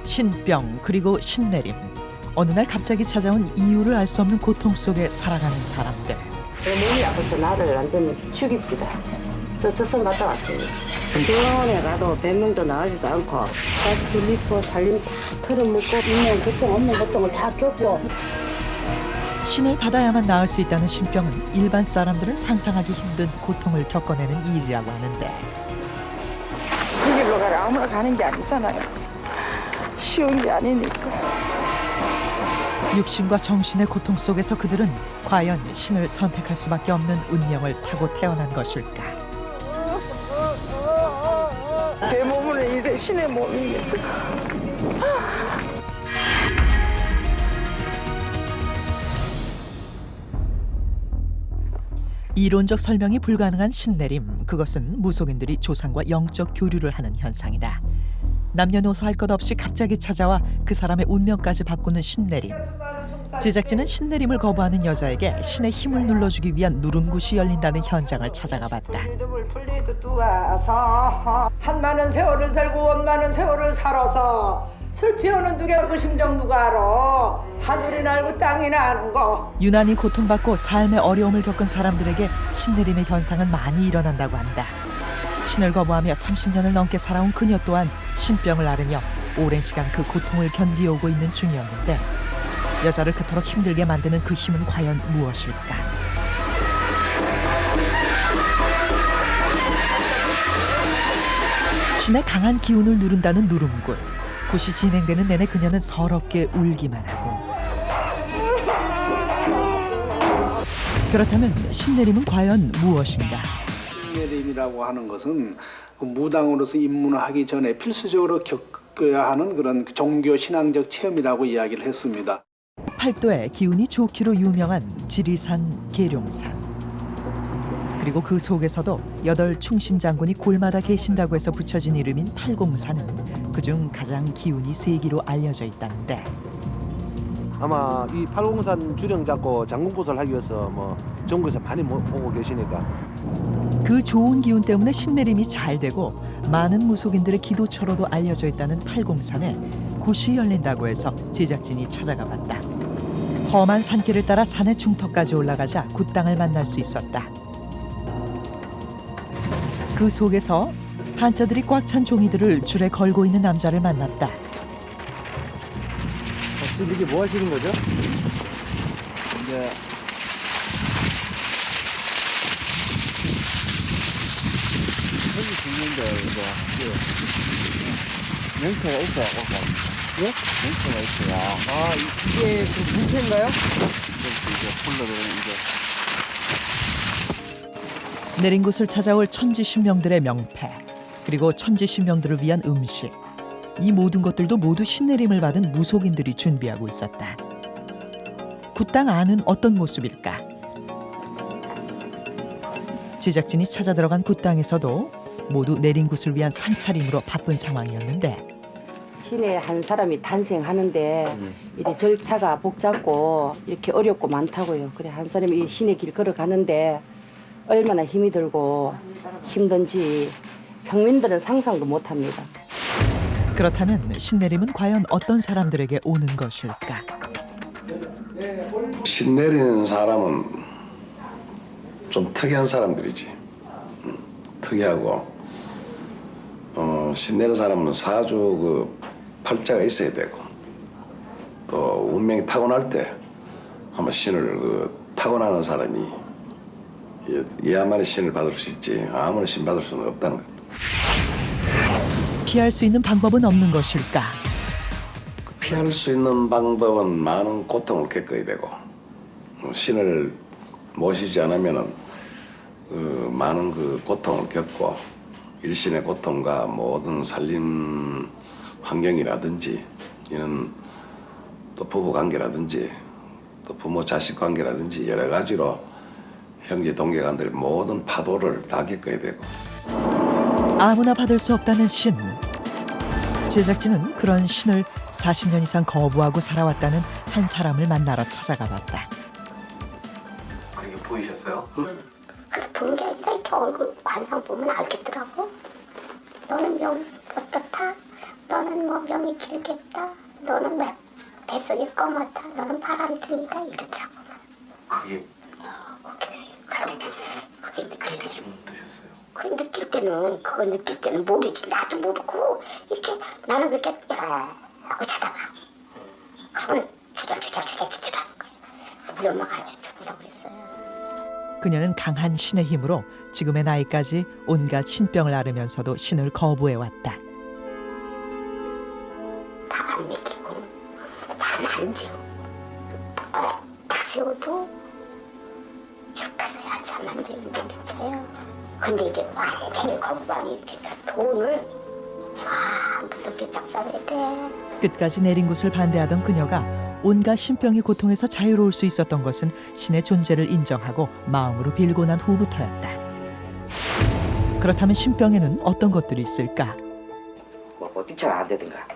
신병 그리고 신내림. 어느 날 갑자기 찾아온 이유를 알 수 없는 고통 속에 살아가는 사람들. 내 몸이 아파서 나를 완전히 죽입니다. 저선 갔다 왔어요. 병원에 가도 100명도 나가지도 않고 가스 리포 살림 다 털어먹고 있는 고통 없는 고통을 다 겪고. 신을 받아야만 나을 수 있다는 신병은 일반 사람들은 상상하기 힘든 고통을 겪어내는 일이라고 하는데, 그 길로 가라 아무나 가는 게 아니잖아요. 쉬운 게 아니니까. 육신과 정신의 고통 속에서 그들은 과연 신을 선택할 수밖에 없는 운명을 타고 태어난 것일까? 제 몸은 이제 신의 몸입니다. 이론적 설명이 불가능한 신내림, 그것은 무속인들이 조상과 영적 교류를 하는 현상이다. 남녀노소 할 것 없이 갑자기 찾아와 그 사람의 운명까지 바꾸는 신내림. 제작진은 신내림을 거부하는 여자에게 신의 힘을 눌러주기 위한 누름굿이 열린다는 현장을 찾아가 봤다. 믿음을 풀리듯 두어서 한많은 세월을 살고 원많은 세월을 살아서 슬피 오는 누가 그 심정 누가 알아. 하늘이 날고 땅이 나는 거. 유난히 고통받고 삶의 어려움을 겪은 사람들에게 신내림의 현상은 많이 일어난다고 한다. 신을 거부하며 30년을 넘게 살아온 그녀 또한 신병을 앓으며 오랜 시간 그 고통을 견디오고 있는 중이었는데, 여자를 그토록 힘들게 만드는 그 힘은 과연 무엇일까? 신의 강한 기운을 누른다는 누름굿. 굿이 진행되는 내내 그녀는 서럽게 울기만 하고. 그렇다면 신내림은 과연 무엇인가? 신내림이라고 하는 것은 무당으로서 입문하기 전에 필수적으로 겪어야 하는 그런 종교 신앙적 체험이라고 이야기를 했습니다. 팔도의 기운이 좋기로 유명한 지리산, 계룡산. 그리고 그 속에서도 8 충신장군이 골마다 계신다고 해서 붙여진 이름인 팔공산은 그중 가장 기운이 세기로 알려져 있다는데, 아마 이 팔공산 주령 잡고 장군굿을 하기 위해서 전국에서 많이 오고 계시니까. 그 좋은 기운 때문에 신내림이 잘 되고 많은 무속인들의 기도처로도 알려져 있다는 팔공산에 굿이 열린다고 해서 제작진이 찾아가 봤다. 험한 산길을 따라 산의 중턱까지 올라가자 굿당을 만날 수 있었다. 그 속에서 한자들이 꽉 찬 종이들을 줄에 걸고 있는 남자를 만났다. 지금 이게 뭐 하시는 거죠? 이제 여기 죽는데 이거 명패가 있어요. 예? 명패가 있어요. 아 이게 그 물패인가요? 이제 폴더를 이제 내린 곳을 찾아올 천지신명들의 명패, 그리고 천지신명들을 위한 음식, 이 모든 것들도 모두 신내림을 받은 무속인들이 준비하고 있었다. 굿당 안은 어떤 모습일까? 제작진이 찾아 들어간 굿당에서도 모두 내린 굿을 위한 상차림으로 바쁜 상황이었는데, 신의 한 사람이 탄생하는데 이렇게 절차가 복잡고 이렇게 어렵고 많다고요. 그래 한 사람이 이 신의 길 걸어가는데 얼마나 힘이 들고 힘든지 평민들은 상상도 못합니다. 그렇다면 신내림은 과연 어떤 사람들에게 오는 것일까? 신 내리는 사람은 좀 특이한 사람들이지. 특이하고 신 내리는 사람은 사주 그 팔자가 있어야 되고, 또 운명이 타고날 때 아마 신을 타고나는 사람이 얘야만이 신을 받을 수 있지 아무나 신 받을 수는 없다는 것. 피할 수 있는 방법은 없는 것일까? 피할 수 있는 방법은 많은 고통을 겪어야 되고, 신을 모시지 않으면은 많은 그 고통을 겪고, 일신의 고통과 모든 살림 환경이라든지, 이는 또 부부 관계라든지, 또 부모 자식 관계라든지 여러 가지로 형제 동계간들의 모든 파도를 다 겪어야 되고. 아무나 받을 수 없다는 신. 제작진은 그런 신을 40년 이상 거부하고 살아왔다는 한 사람을 만나러 찾아가 봤다. 그게 보이셨어요? 본 게 아니라 이렇게 얼굴 관상 보면 알겠더라고. 너는 명 어떻다. 넌 너는 뭐 명이 길겠다. 너는 왜 뱃속이 검었다. 너는 바람둥이다 이러더라고. 그게 그게 느낄 때, 어떠셨어요? 그 느낄 때는 그거 느낄 때는 모르지. 나도 모르고 이렇게 나는 그렇게 하고 쳐다봐. 그러면 주저하는 거야. 우리 엄마가 아주 죽으라고 그랬어요. 그녀는 강한 신의 힘으로 지금의 나이까지 온갖 신병을 앓으면서도 신을 거부해왔다. 밥 안 먹이고 잠 안 자고 딱 세워도 죽겠어요. 잠 안 자는데 미쳐요. 근데 이제 완전히 거부감이 이렇게 돈을 무섭게 짝사해야 돼. 끝까지 내린 곳을 반대하던 그녀가 온갖 신병의 고통에서 자유로울 수 있었던 것은 신의 존재를 인정하고 마음으로 빌고 난 후부터였다. 그렇다면 신병에는 어떤 것들이 있을까? 뭐 뛰쳐나 안 되든가,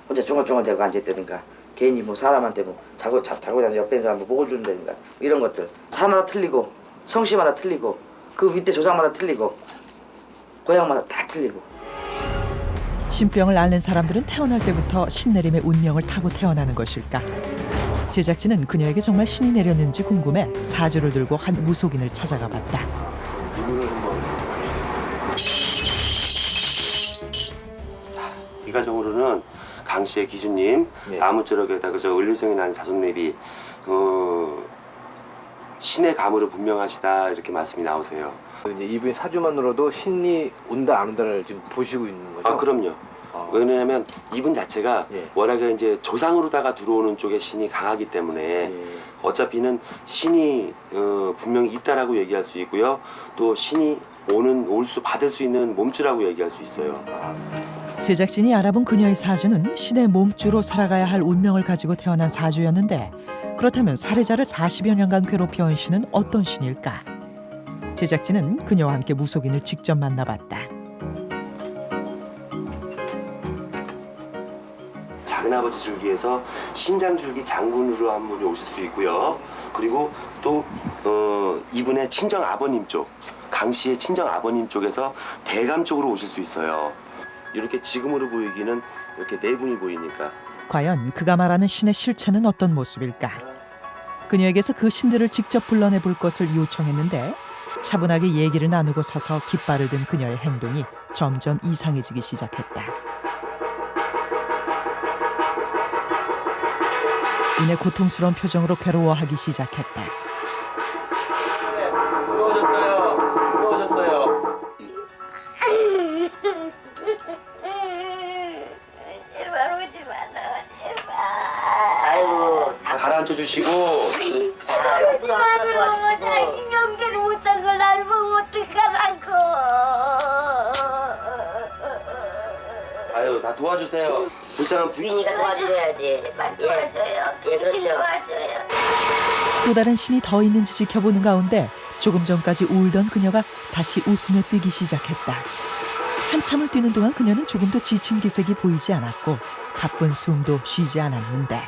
혼자 중얼중얼 대고 앉아있다든가, 괜히 뭐 사람한테 뭐 자고 자서 옆에 있는 사람 뭐 목을 준다든가, 이런 것들 사람마다 틀리고 성씨마다 틀리고 그 밑에 조상마다 틀리고 고향마다 다 틀리고. 신병을 앓는 사람들은 태어날 때부터 신내림의 운명을 타고 태어나는 것일까? 제작진은 그녀에게 정말 신이 내렸는지 궁금해 사주를 들고 한 무속인을 찾아가 봤다. 이분을 한번 이 가정으로는 강 씨의 기준님, 예. 나무자락에다 그저 을류성이 나는 자손내비 신의 감으로 분명하시다 이렇게 말씀이 나오세요. 이제 이분의 사주만으로도 신이 온다 안 온다를 지금 보시고 있는 거죠? 아 그럼요. 왜냐하면 이분 자체가 예. 워낙에 이제 조상으로다가 들어오는 쪽에 신이 강하기 때문에 예. 어차피는 신이 분명히 있다라고 얘기할 수 있고요. 또 신이 받을 수 있는 몸주라고 얘기할 수 있어요. 제작진이 알아본 그녀의 사주는 신의 몸주로 살아가야 할 운명을 가지고 태어난 사주였는데 그렇다면 살해자를 40여 년간 괴롭혀온 신은 어떤 신일까? 제작진은 그녀와 함께 무속인을 직접 만나봤다. 작은아버지 줄기에서 신장줄기 장군으로 한 분이 오실 수 있고요. 그리고 또 이분의 친정 아버님 쪽, 강 씨의 친정 아버님 쪽에서 대감 쪽으로 오실 수 있어요. 이렇게 지금으로 보이기는 이렇게 네 분이 보이니까. 과연 그가 말하는 신의 실체는 어떤 모습일까? 그녀에게서 그 신들을 직접 불러내 볼 것을 요청했는데 차분하게 얘기를 나누고 서서 깃발을 든 그녀의 행동이 점점 이상해지기 시작했다. 이내 고통스러운 표정으로 괴로워하기 시작했다. 부러워졌어요. 제발 오지 마라 제발. 아이고 다 가라앉혀 주시고. 제발 오지 마라. 자기 명계를 못한 걸 날 보고 어떡하라고. 아유 다 도와주세요. 불쌍한 부인이가 도와줘야지. 제발 도와줘요. 예, 그렇죠. 도와줘요. 또 다른 신이 더 있는지 지켜보는 가운데 조금 전까지 울던 그녀가 다시 웃으며 뛰기 시작했다. 한참을 뛰는 동안 그녀는 조금도 지친 기색이 보이지 않았고 가쁜 숨도 쉬지 않았는데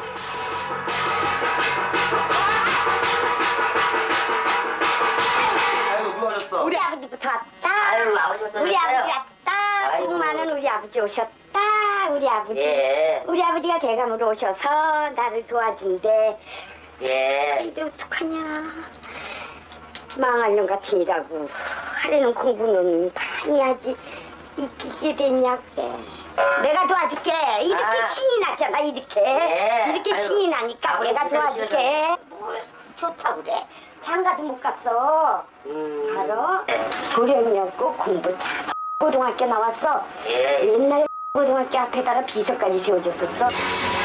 아이고 누워졌어. 우리 아버지부터 왔다. 아이고 아버지부터 우리 왔어요. 아버지 왔다. 아이고. 복 많은 우리 아버지 오셨다. 우리 아버지. 예. 우리 아버지가 대감으로 오셔서 나를 도와준대. 예. 근데 어떡하냐. 망할 놈 같은 이라고. 하려는 공부는 많이 하지. 이게 됐냐게. 내가 도와줄게. 이렇게 신이 났잖아. 이렇게. 예. 이렇게 아이고. 신이 나니까 아버지 내가 진짜 도와줄게. 뭘 좋다고 그래. 장가도 못 갔어. 알아? 소련이었고 공부 잘 고등학교 나왔어. 예. 옛날에 고등학교 앞에다가 비서까지 세워줬었어.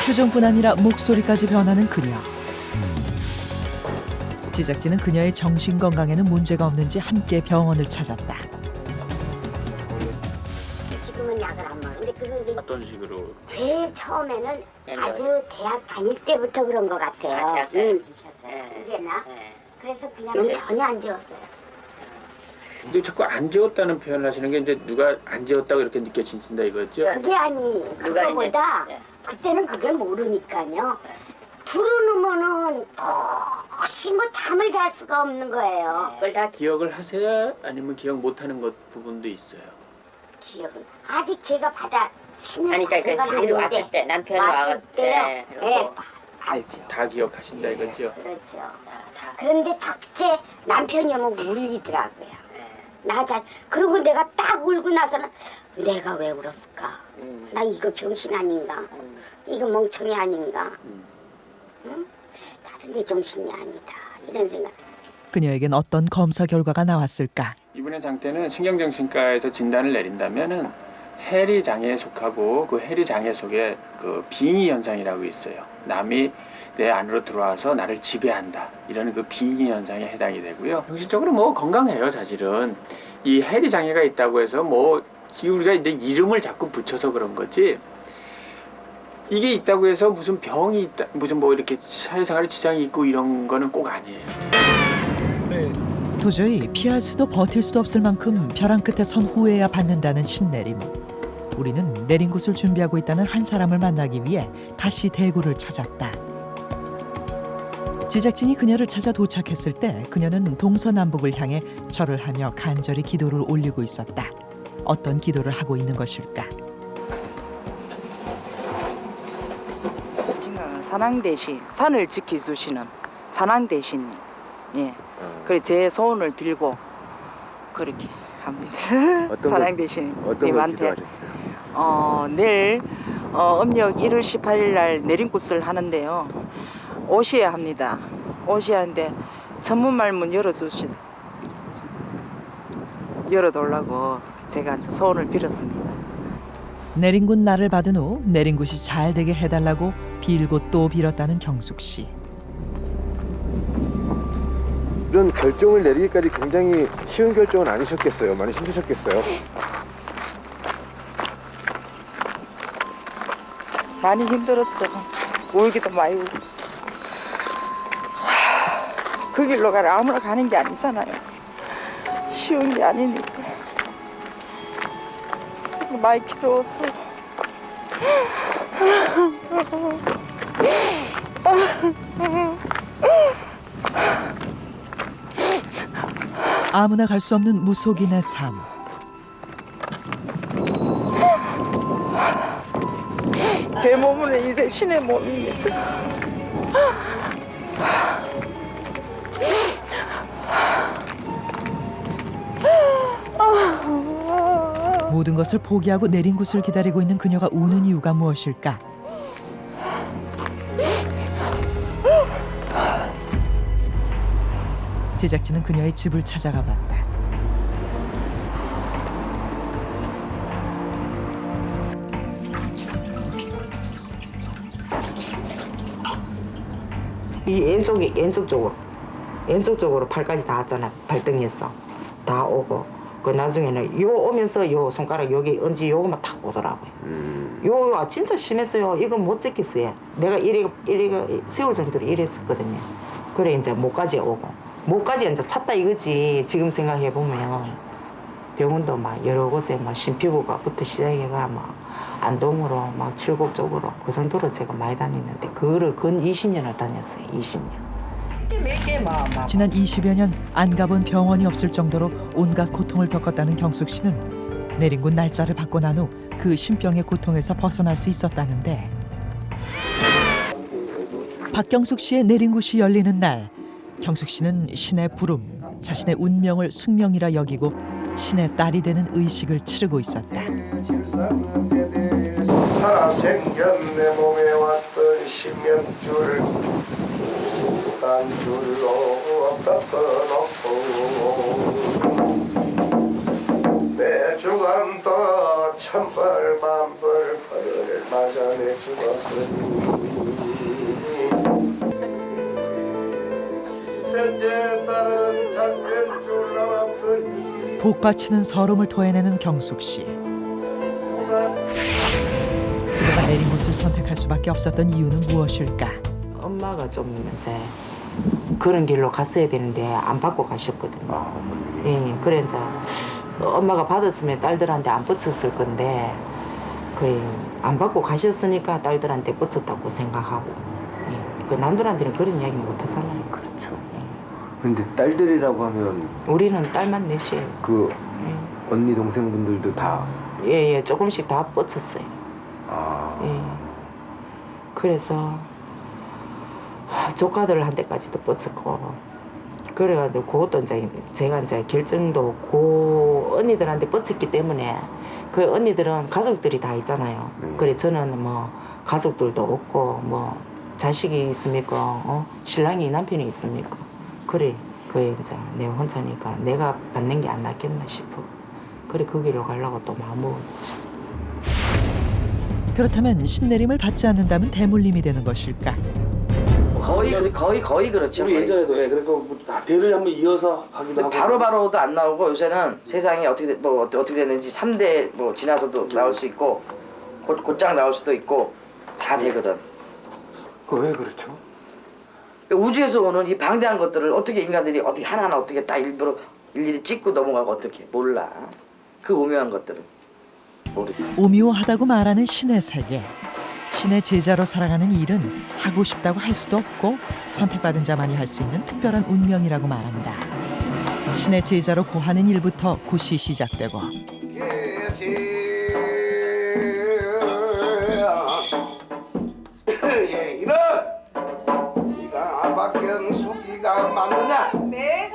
표정뿐 아니라 목소리까지 변하는 그녀. 제작진은 그녀의 정신 건강에는 문제가 없는지 함께 병원을 찾았다. 지금은 약을 안 먹어. 근데 그 선생님 어떤 식으로? 제일 처음에는 아주 대학 다닐 때부터 그런 것 같아요. 대학 때 주셨어요. 이제나. 네. 그래서 그냥 전혀 안 지웠어요. 근데 자꾸 안 지웠다는 표현을 하시는 게 이제 누가 안 지웠다고 이렇게 느껴진다 이거죠? 그게 아니 그거보다 그때는 그게 모르니까요. 두루누면은 도시 뭐 잠을 잘 수가 없는 거예요. 그걸 다 기억을 하세요? 아니면 기억 못하는 것 부분도 있어요? 기억은 아직 제가 받아 신을 아니, 그러니까 받은 건 신으로 아닌데 왔을 때, 남편이 왔을 왔을 때요. 때. 네, 알죠. 다 기억하신다 이거죠? 그렇죠. 그런데 첫째 남편이 오면 울리더라고요. 그리고 내가 딱 울고 나서는 내가 왜 울었을까? 나 이거 병신 아닌가? 이거 멍청이 아닌가? 응? 나도 내 정신이 아니다. 이런 생각. 그녀에겐 어떤 검사 결과가 나왔을까? 이분의 상태는 신경정신과에서 진단을 내린다면은 해리 장애에 속하고 그 해리 장애 속에 그 빙의 현상이라고 있어요. 남이 내 안으로 들어와서 나를 지배한다. 이런 그 빙의 현상에 해당이 되고요. 정신적으로 뭐 건강해요, 사실은. 이 해리 장애가 있다고 해서 뭐 우리가 이제 이름을 자꾸 붙여서 그런 거지. 이게 있다고 해서 무슨 병이 있다, 무슨 뭐 이렇게 사회생활에 지장이 있고 이런 거는 꼭 아니에요. 도저히 피할 수도 버틸 수도 없을 만큼 벼랑 끝에 선 후에야 받는다는 신내림. 우리는 내린 곳을 준비하고 있다는 한 사람을 만나기 위해 다시 대구를 찾았다. 제작진이 그녀를 찾아 도착했을 때 그녀는 동서남북을 향해 절을 하며 간절히 기도를 올리고 있었다. 어떤 기도를 하고 있는 것일까? 지금 산왕 대신 산을 지켜주시는 산왕 대신 예. 그래 제 소원을 빌고 그렇게 합니다. 산왕 대신 님한테 내일 음력 1월 18일 날 내린굿을 하는데요. 오셔야 합니다. 오셔야 하는데 천문말 문 열어달라고 제가 소원을 빌었습니다. 내린굿 날을 받은 후 내린굿이 잘 되게 해달라고 빌고 또 빌었다는 경숙 씨. 이런 결정을 내리기까지 굉장히 쉬운 결정은 아니셨겠어요. 많이 힘드셨겠어요. 많이 힘들었죠. 울기도 많이 울고. 그 길로 가라 아무나 가는 게 아니잖아요. 쉬운 게 아니니까. 많이 괴로웠어요. 아무나 갈 수 없는 무속인의 삶. 제 몸은 이제 신의 몸입니다. 모든 것을 포기하고 내린 곳을 기다리고 있는 그녀가 우는 이유가 무엇일까? 제작진은 그녀의 집을 찾아가 봤다. 이 왼쪽 쪽으로 팔까지 다 왔잖아. 발등에서 다 오고 그 나중에는 요 오면서 요 손가락 여기 엄지 요거만 탁 오더라고요. 요 진짜 심했어요. 이건 못 찍겠어요. 내가 이래 세월 정도로 이랬었거든요. 그래 이제 목까지 오고 목까지 이제 찼다 이거지. 지금 생각해 보면 병원도 막 여러 곳에 막 심피부과부터 시작해가 막 안동으로 막 칠곡 쪽으로 그 정도로 제가 많이 다녔는데 그거를 근 20년을 다녔어요. 20년. 지난 20여 년 안 가본 병원이 없을 정도로 온갖 고통을 겪었다는 경숙 씨는 내린 곳 날짜를 받고 난 후 그 신병의 고통에서 벗어날 수 있었다는데 박경숙 씨의 내린 곳이 열리는 날 경숙 씨는 신의 부름, 자신의 운명을 숙명이라 여기고 신의 딸이 되는 의식을 치르고 있었다. 살아생전 내 몸에 왔던 신명줄 무단줄로 꺾어놓고 내 주관도 천벌 만벌 벌을 맞아내 죽었으니 셋째 딸은 작별줄 나왔더니 복받치는 서름을 토해내는 경숙 씨. 그녀가 내린 곳을 선택할 수밖에 없었던 이유는 무엇일까? 엄마가 좀 이제 그런 길로 갔어야 되는데 안 받고 가셨거든요. 예, 그래 이제 엄마가 받았으면 딸들한테 안 붙였을 건데 그래 안 받고 가셨으니까 딸들한테 붙였다고 생각하고 예, 그 남들한테는 그런 이야기 못 하잖아요. 그렇죠. 근데 딸들이라고 하면 우리는 딸만 넷이에요. 그 언니 동생분들도 다 예, 조금씩 다 뻗쳤어요. 예. 그래서 조카들한테까지도 뻗쳤고 그래가지고 그것도 이제 제가 이제 결정도 그 언니들한테 뻗쳤기 때문에 그 언니들은 가족들이 다 있잖아요. 그래 저는 뭐 가족들도 없고 뭐 자식이 있습니까? 신랑이 남편이 있습니까? 그래 이제 내 혼자니까 내가 받는 게 안 낫겠나 싶어. 그래 그 길로 가려고 또 마음먹었지. 그렇다면 신내림을 받지 않는다면 대물림이 되는 것일까? 거의 그렇죠. 거의. 예전에도 그러니까 뭐 대를 한번 이어서 하기도 하고 바로바로도 안 나오고 요새는 세상이 어떻게 됐는지 3대 뭐 지나서도 나올 수 있고 곧장 나올 수도 있고 다 되거든. 왜 그렇죠? 그러니까 우주에서 오는 이 방대한 것들을 어떻게 인간들이 어떻게 하나하나 어떻게 다 일일이 찍고 넘어가고 어떻게 몰라. 그 오묘한 것들은 모르지. 오묘하다고 말하는 신의 세계. 신의 제자로 살아가는 일은 하고 싶다고 할 수도 없고 선택받은 자만이 할 수 있는 특별한 운명이라고 말한다. 신의 제자로 고하는 일부터 굿이 시작되고 예, 이런 네가 박경숙이가 맞느냐? 네.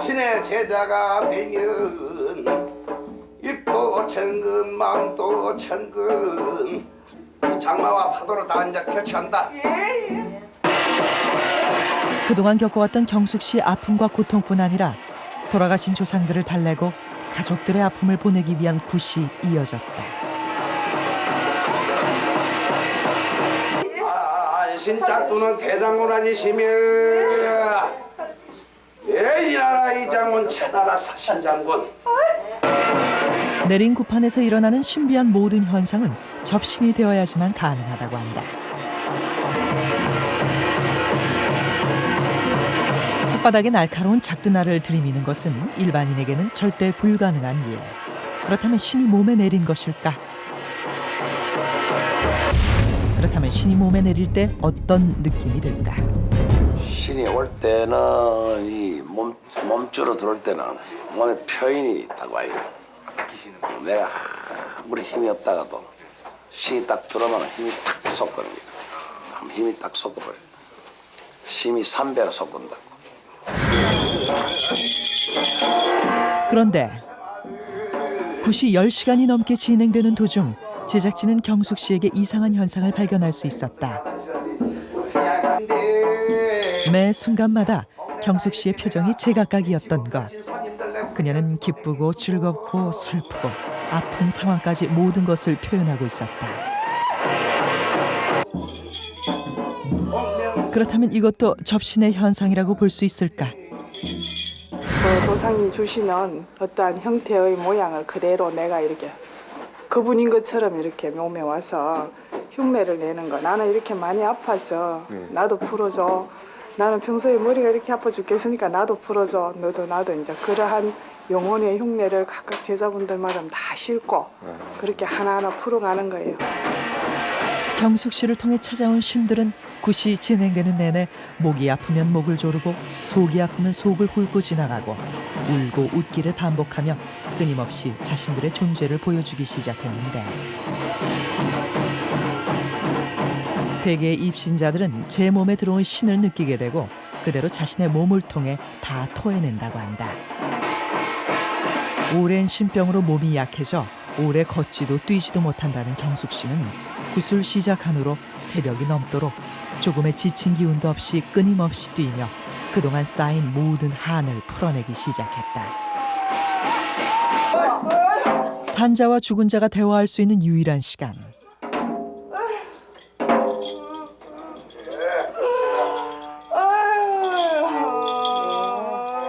신의 제자가 되면 입도 천근 마음도 천근 이 장마와 파도로 다 이제 교체한다. 그동안 겪어왔던 경숙 씨의 아픔과 고통뿐 아니라 돌아가신 조상들을 달래고 가족들의 아픔을 보내기 위한 굿이 이어졌다. 신짝두는 대장군 아니시며 이 나라 이장군 천하라 사신장군. 내린 구판에서 일어나는 신비한 모든 현상은 접신이 되어야지만 가능하다고 한다. 혓바닥에 날카로운 작두날을 들이미는 것은 일반인에게는 절대 불가능한 일. 그렇다면 신이 몸에 내린 것일까? 그렇다면 신이 몸에 내릴 때 어떤 느낌이 들까? 신이 올 때는 이 몸주로 들어올 때는 몸에 표현이 딱 와요. 내가 아무리 힘이 없다가도 신이 딱 들어오면 힘이 딱 솟거든요. 힘이 딱 솟아버려. 힘이 3배가 솟는다. 그런데 굿이 10시간이 넘게 진행되는 도중 제작진은 경숙 씨에게 이상한 현상을 발견할 수 있었다. 매 순간마다 경숙 씨의 표정이 제각각이었던 것. 그녀는 기쁘고 즐겁고 슬프고 아픈 상황까지 모든 것을 표현하고 있었다. 그렇다면 이것도 접신의 현상이라고 볼 수 있을까? 조상이 주시는 어떠한 형태의 모양을 그대로 내가 이렇게 그분인 것처럼 이렇게 몸에 와서 흉내를 내는 거. 나는 이렇게 많이 아파서 나도 풀어줘. 나는 평소에 머리가 이렇게 아파 죽겠으니까 나도 풀어줘. 너도 나도 이제 그러한 영혼의 흉내를 각각 제자분들마다 다 싣고 그렇게 하나하나 풀어가는 거예요. 경숙 씨를 통해 찾아온 신들은 굿이 진행되는 내내 목이 아프면 목을 조르고 속이 아프면 속을 훑고 지나가고 울고 웃기를 반복하며 끊임없이 자신들의 존재를 보여주기 시작했는데 대개의 입신자들은 제 몸에 들어온 신을 느끼게 되고 그대로 자신의 몸을 통해 다 토해낸다고 한다. 오랜 신병으로 몸이 약해져 오래 걷지도 뛰지도 못한다는 경숙 씨는 굿을 시작한 후로 새벽이 넘도록 조금의 지친 기운도 없이 끊임없이 뛰며 그동안 쌓인 모든 한을 풀어내기 시작했다. 산자와 죽은 자가 대화할 수 있는 유일한 시간.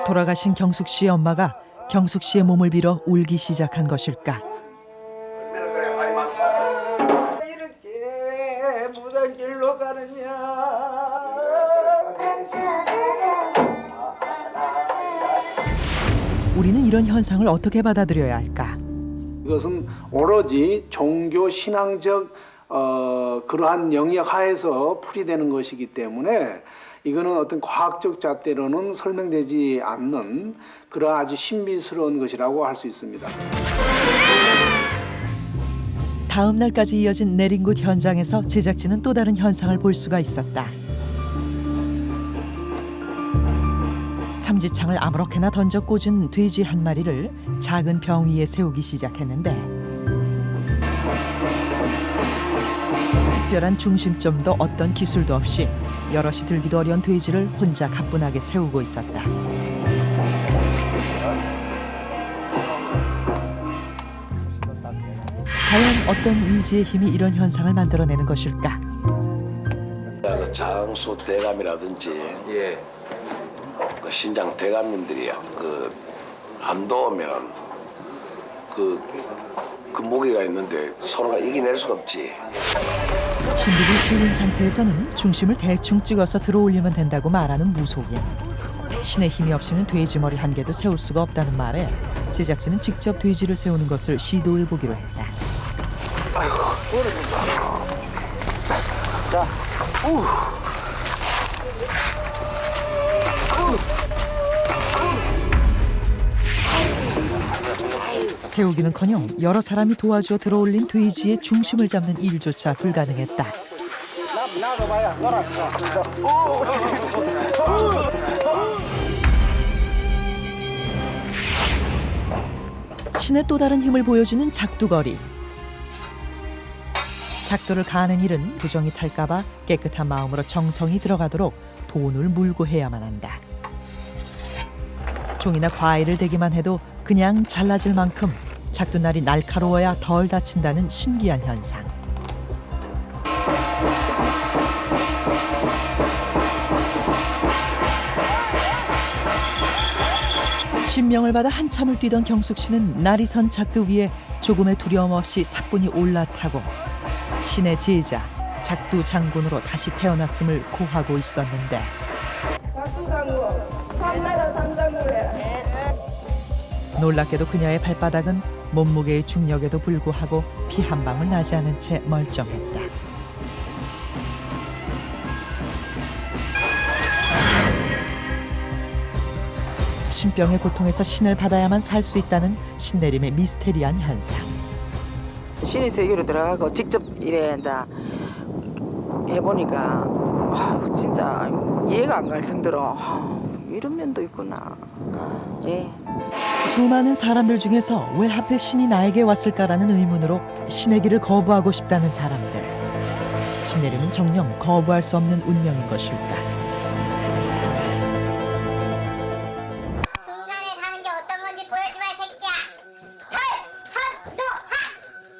돌아가신 경숙 씨의 엄마가 경숙 씨의 몸을 빌어 울기 시작한 것일까? 이렇게 무단 길로 가느냐. 우리는 이런 현상을 어떻게 받아들여야 할까? 이것은 오로지 종교 신앙적 그러한 영역 하에서 풀이되는 것이기 때문에 이거는 어떤 과학적 잣대로는 설명되지 않는 그런 아주 신비스러운 것이라고 할 수 있습니다. 다음 날까지 이어진 내린 곳 현장에서 제작진은 또 다른 현상을 볼 수가 있었다. 삼지창을 아무렇게나 던져 꽂은 돼지 한 마리를 작은 병 위에 세우기 시작했는데 특별한 중심점도 어떤 기술도 없이 여럿이 들기도 어려운 돼지를 혼자 가뿐하게 세우고 있었다. 과연 어떤 위지의 힘이 이런 현상을 만들어내는 것일까? 그 장수 대감이라든지 그 신장 대감님들이요. 안 도우면 그 무게가 있는데 서로가 이겨낼 수가 없지. 신비를 실린 상태에서는 중심을 대충 찍어서 들어올리면 된다고 말하는 무속인. 신의 힘이 없이는 돼지 머리 한 개도 세울 수가 없다는 말에 제작진은 직접 돼지를 세우는 것을 시도해보기로 했다. 자, 세우기는커녕 여러 사람이 도와주어 들어올린 돼지의 중심을 잡는 일조차 불가능했다. 신의 또 다른 힘을 보여주는 작두거리. 작두를 가는 일은 부정이 탈까봐 깨끗한 마음으로 정성이 들어가도록 돈을 물고 해야만 한다. 종이나 과일을 대기만 해도 그냥 잘라질 만큼 작두날이 날카로워야 덜 다친다는 신기한 현상. 신명을 받아 한참을 뛰던 경숙 씨는 날이 선 작두 위에 조금의 두려움 없이 사뿐히 올라타고 신의 제자 작두 장군으로 다시 태어났음을 고하고 있었는데 작두 장군, 삼나라 삼장군에. 놀랍게도 그녀의 발바닥은 몸무게의 중력에도 불구하고 피 한 방울 나지 않은 채 멀쩡했다. 신병의 고통에서 신을 받아야만 살 수 있다는 신내림의 미스테리한 현상. 신의 세계로 들어가고 직접 이래 이제 해보니까 진짜 이해가 안 갈 정도로 이런 면도 있구나. 예. 수많은 사람들 중에서 왜 하필 신이 나에게 왔을까라는 의문으로 신의 길을 거부하고 싶다는 사람들. 신내림은 정녕 거부할 수 없는 운명인 것일까?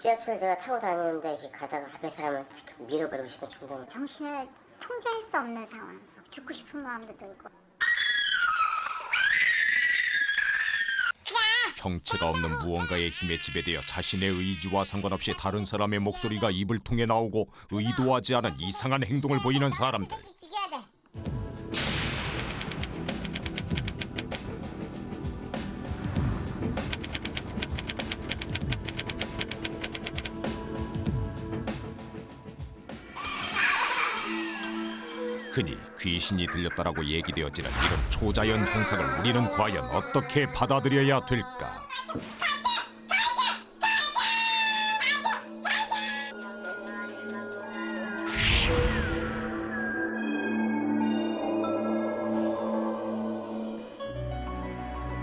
지하철 제가 타고 다니는데 이렇게 가다가 앞에 사람을 밀어버리고 싶은 충동이. 정신을 통제할 수 없는 상황. 죽고 싶은 마음도 들고. 형체가 없는 무언가의 힘에 지배되어 자신의 의지와 상관없이 다른 사람의 목소리가 입을 통해 나오고 의도하지 않은 이상한 행동을 보이는 사람들. 죽여야 돼. 흔히 귀신이 들렸다라고 얘기되어지는 이런 초자연 현상을 우리는 과연 어떻게 받아들여야 될까?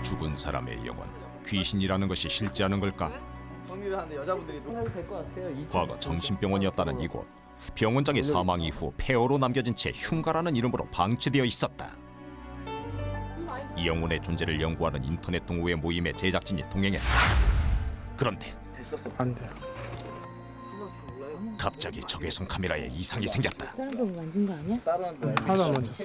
죽은 사람의 영혼, 귀신이라는 것이 실제하는 걸까? 정리를 하는데 여자분들이 해도 될 것 같아요. 과거 정신병원이었다는 이곳. 병원장의 사망 이후 폐허로 남겨진 채 흉가라는 이름으로 방치되어 있었다. 이 영혼의 존재를 연구하는 인터넷 동호회 모임의 제작진이 동행했다. 그런데 안 돼. 갑자기 적외선 카메라에 이상이 생겼다. 다른 병 만진 거 아니야? 하나도 안 만졌어.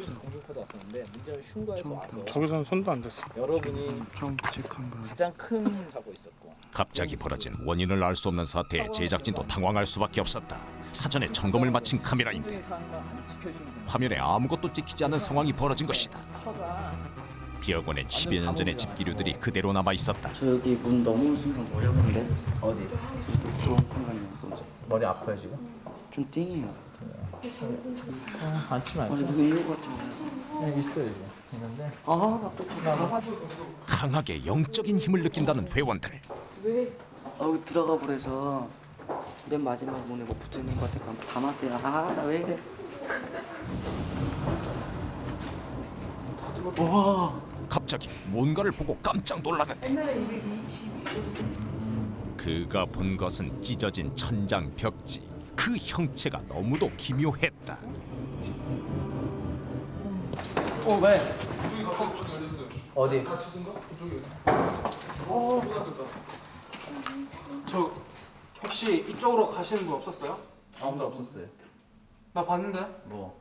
저기서는 손도 안 댔어. 여러분이 좀 묵직한 거. 가장 큰 사고 있었고. 갑자기 벌어진 원인을 알 수 없는 사태에 제작진도 당황할 수밖에 없었다. 사전에 점검을 마친 카메라인데 화면에 아무것도 찍히지 않은 상황이 벌어진 것이다. 비어고낸 10여 년 전의 집기류들이 그대로 남아 있었다. 저 여기 문 넘어온 순간 머리 아픈데? 어디? 머리 아파요 지금? 좀 띵해요. 앉지 말고. 아니 누구 이럴 것 같은데. 네, 있어요 지금. 있는데. 강하게 영적인 힘을 느낀다는 회원들. 왜? 들어가 버려서 맨 마지막 문에 뭐 붙어 있는 것 같아. 다 맞대요. 나 왜 이래? 와! 갑자기 뭔가를 보고 깜짝 놀랐는데 그가 본 것은 찢어진 천장 벽지. 그 형체가 너무도 기묘했다. 왜? 어디? 저 혹시 이쪽으로 가시는 분 없었어요? 아무도 없었어요. 나 봤는데 뭐?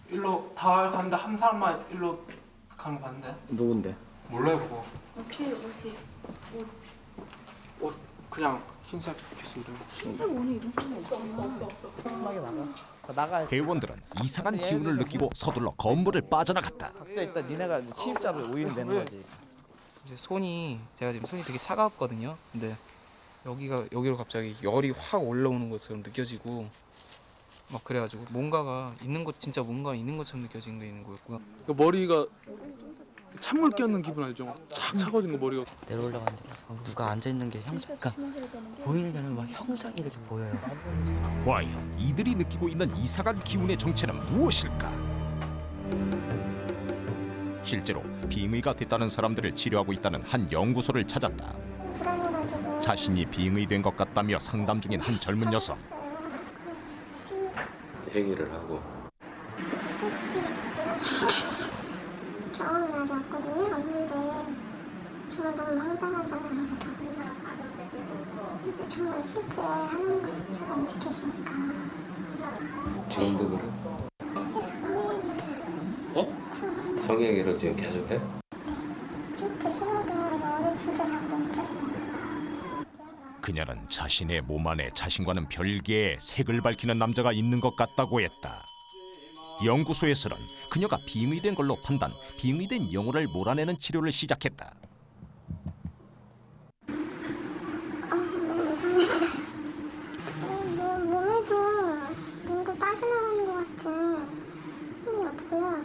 일로 다 갔는데 한 사람만 일로 가는 거 봤는데. 누군데? 몰라요 그거. 어떻게 옷이 옷 그냥 흰색 비스무리. 흰색 옷이 이런 사람이 없잖아. 편하게 나가. 회원들은 이상한 기운을 느끼고 서둘러 건물을 빠져나갔다. 각자 일단 니네가 침입자로 오인이 되는 거지. 이제 제가 지금 손이 되게 차가웠거든요. 근데 여기로 갑자기 열이 확 올라오는 것처럼 느껴지고 막 그래가지고 뭔가가 있는 것 진짜 뭔가 있는 것처럼 느껴지는 게 있는 거였고요. 머리가 찬물 끼얹는 기분 알죠? 착 차가워진 거 머리가. 내려올라가는데 누가 앉아 있는 게 형상, 그러니까 보이는 게 아니라 막 형상이 이렇게 보여요. 과연 이들이 느끼고 있는 이상한 기운의 정체는 무엇일까? 실제로 빙의가 됐다는 사람들을 치료하고 있다는 한 연구소를 찾았다. 자신이 빙의된 것 같다며 상담 중인 한 젊은 여성. 행위를 하고 경험이 나지 않거든요. 없는데 정말 너무 황당하잖아요. 정말 실제 하는 것처럼 느껴지니까. 지금도 그래? 성행위를 지금 계속해? 진짜 신호등으로 진짜 잠도 못 잤어요. 그녀는 자신의 몸 안에 자신과는 별개의 색을 밝히는 남자가 있는 것 같다고 했다. 연구소에서는 그녀가 빙의된 걸로 판단, 빙의된 영혼을 몰아내는 치료를 시작했다. 너무 이상했어요. 몸에서 뭔가 빠져나가는 것 같은 소리가 보여.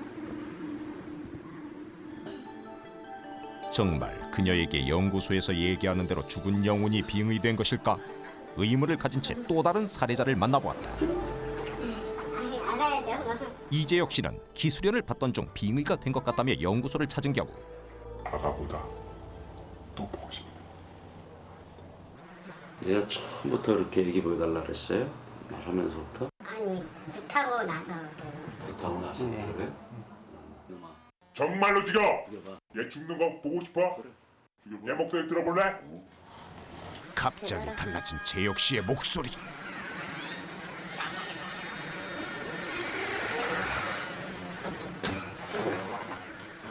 정말 그녀에게 연구소에서 얘기하는 대로 죽은 영혼이 빙의된 것일까? 의문을 가진 채 또 다른 살해자를 만나보았다. 이재혁 씨는 기수련을 받던 중 빙의가 된 것 같다며 연구소를 찾은 경우 아가보다 또 보고 싶다. 내가 처음부터 이렇게 얘기 보여달라 그랬어요? 말하면서부터? 아니 불타고 나서. 부탁하고 나서 그래? 정말로 죽여! 얘 죽는 거 보고 싶어? 얘 목소리 들어볼래? 갑자기 달라진 재혁 씨의 목소리.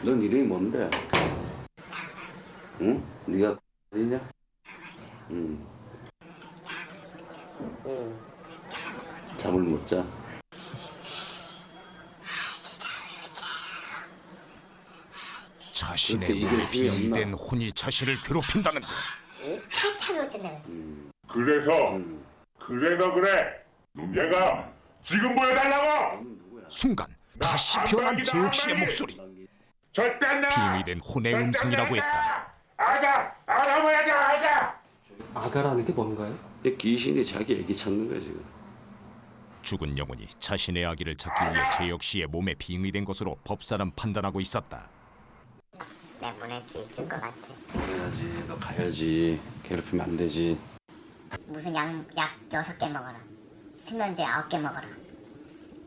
넌 이름이 뭔데? 응? 네가 어디냐? 응. 잠을 못 자. 자신의 몸에 빙의된 혼이 자신을 괴롭힌다는데. 한참을 어쩐다고. 그래서 그래 얘가 지금 보여달라고! 순간 다시 변한 재혁 씨의 목소리. 빙의된 혼의 음성이라고 했다. 아가 뭐야자 아가! 아가라는 게 뭔가요? 귀신이 자기 애기 찾는 거야 지금. 죽은 영혼이 자신의 아기를 찾기 위해 재혁 씨의 몸에 빙의된 것으로 법사는 판단하고 있었다. 내보낼 수 있을 것 같아. 그래야지, 너 가야지. 괴롭히면 안 되지. 무슨 약 6개 먹어라. 수면제 9개 먹어라.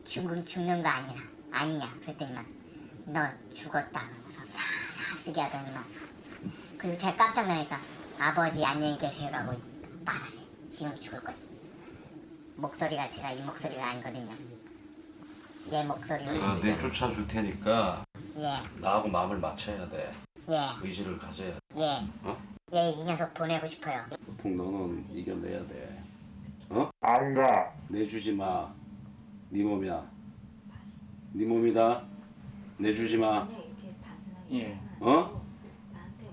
죽는 거 아니냐. 그랬더니만 너 죽었다. 그러면서 사사 쓰게 하더니만. 그리고 제가 깜짝 놀라니까 아버지 안녕히 계세요라고 말하래. 지금 죽을 거야. 목소리가 제가 이 목소리가 아니거든요. 얘 목소리가. 그래서 내 쫓아줄 테니까 예. 나하고 마음을 맞춰야 돼. 예. 의지를 가져야 돼. 예. 어? 예, 이 녀석 보내고 싶어요. 보통 너는 이겨내야 돼. 어? 안 가. 내주지 마. 네 몸이야. 네 몸이다. 내주지 마. 예. 어?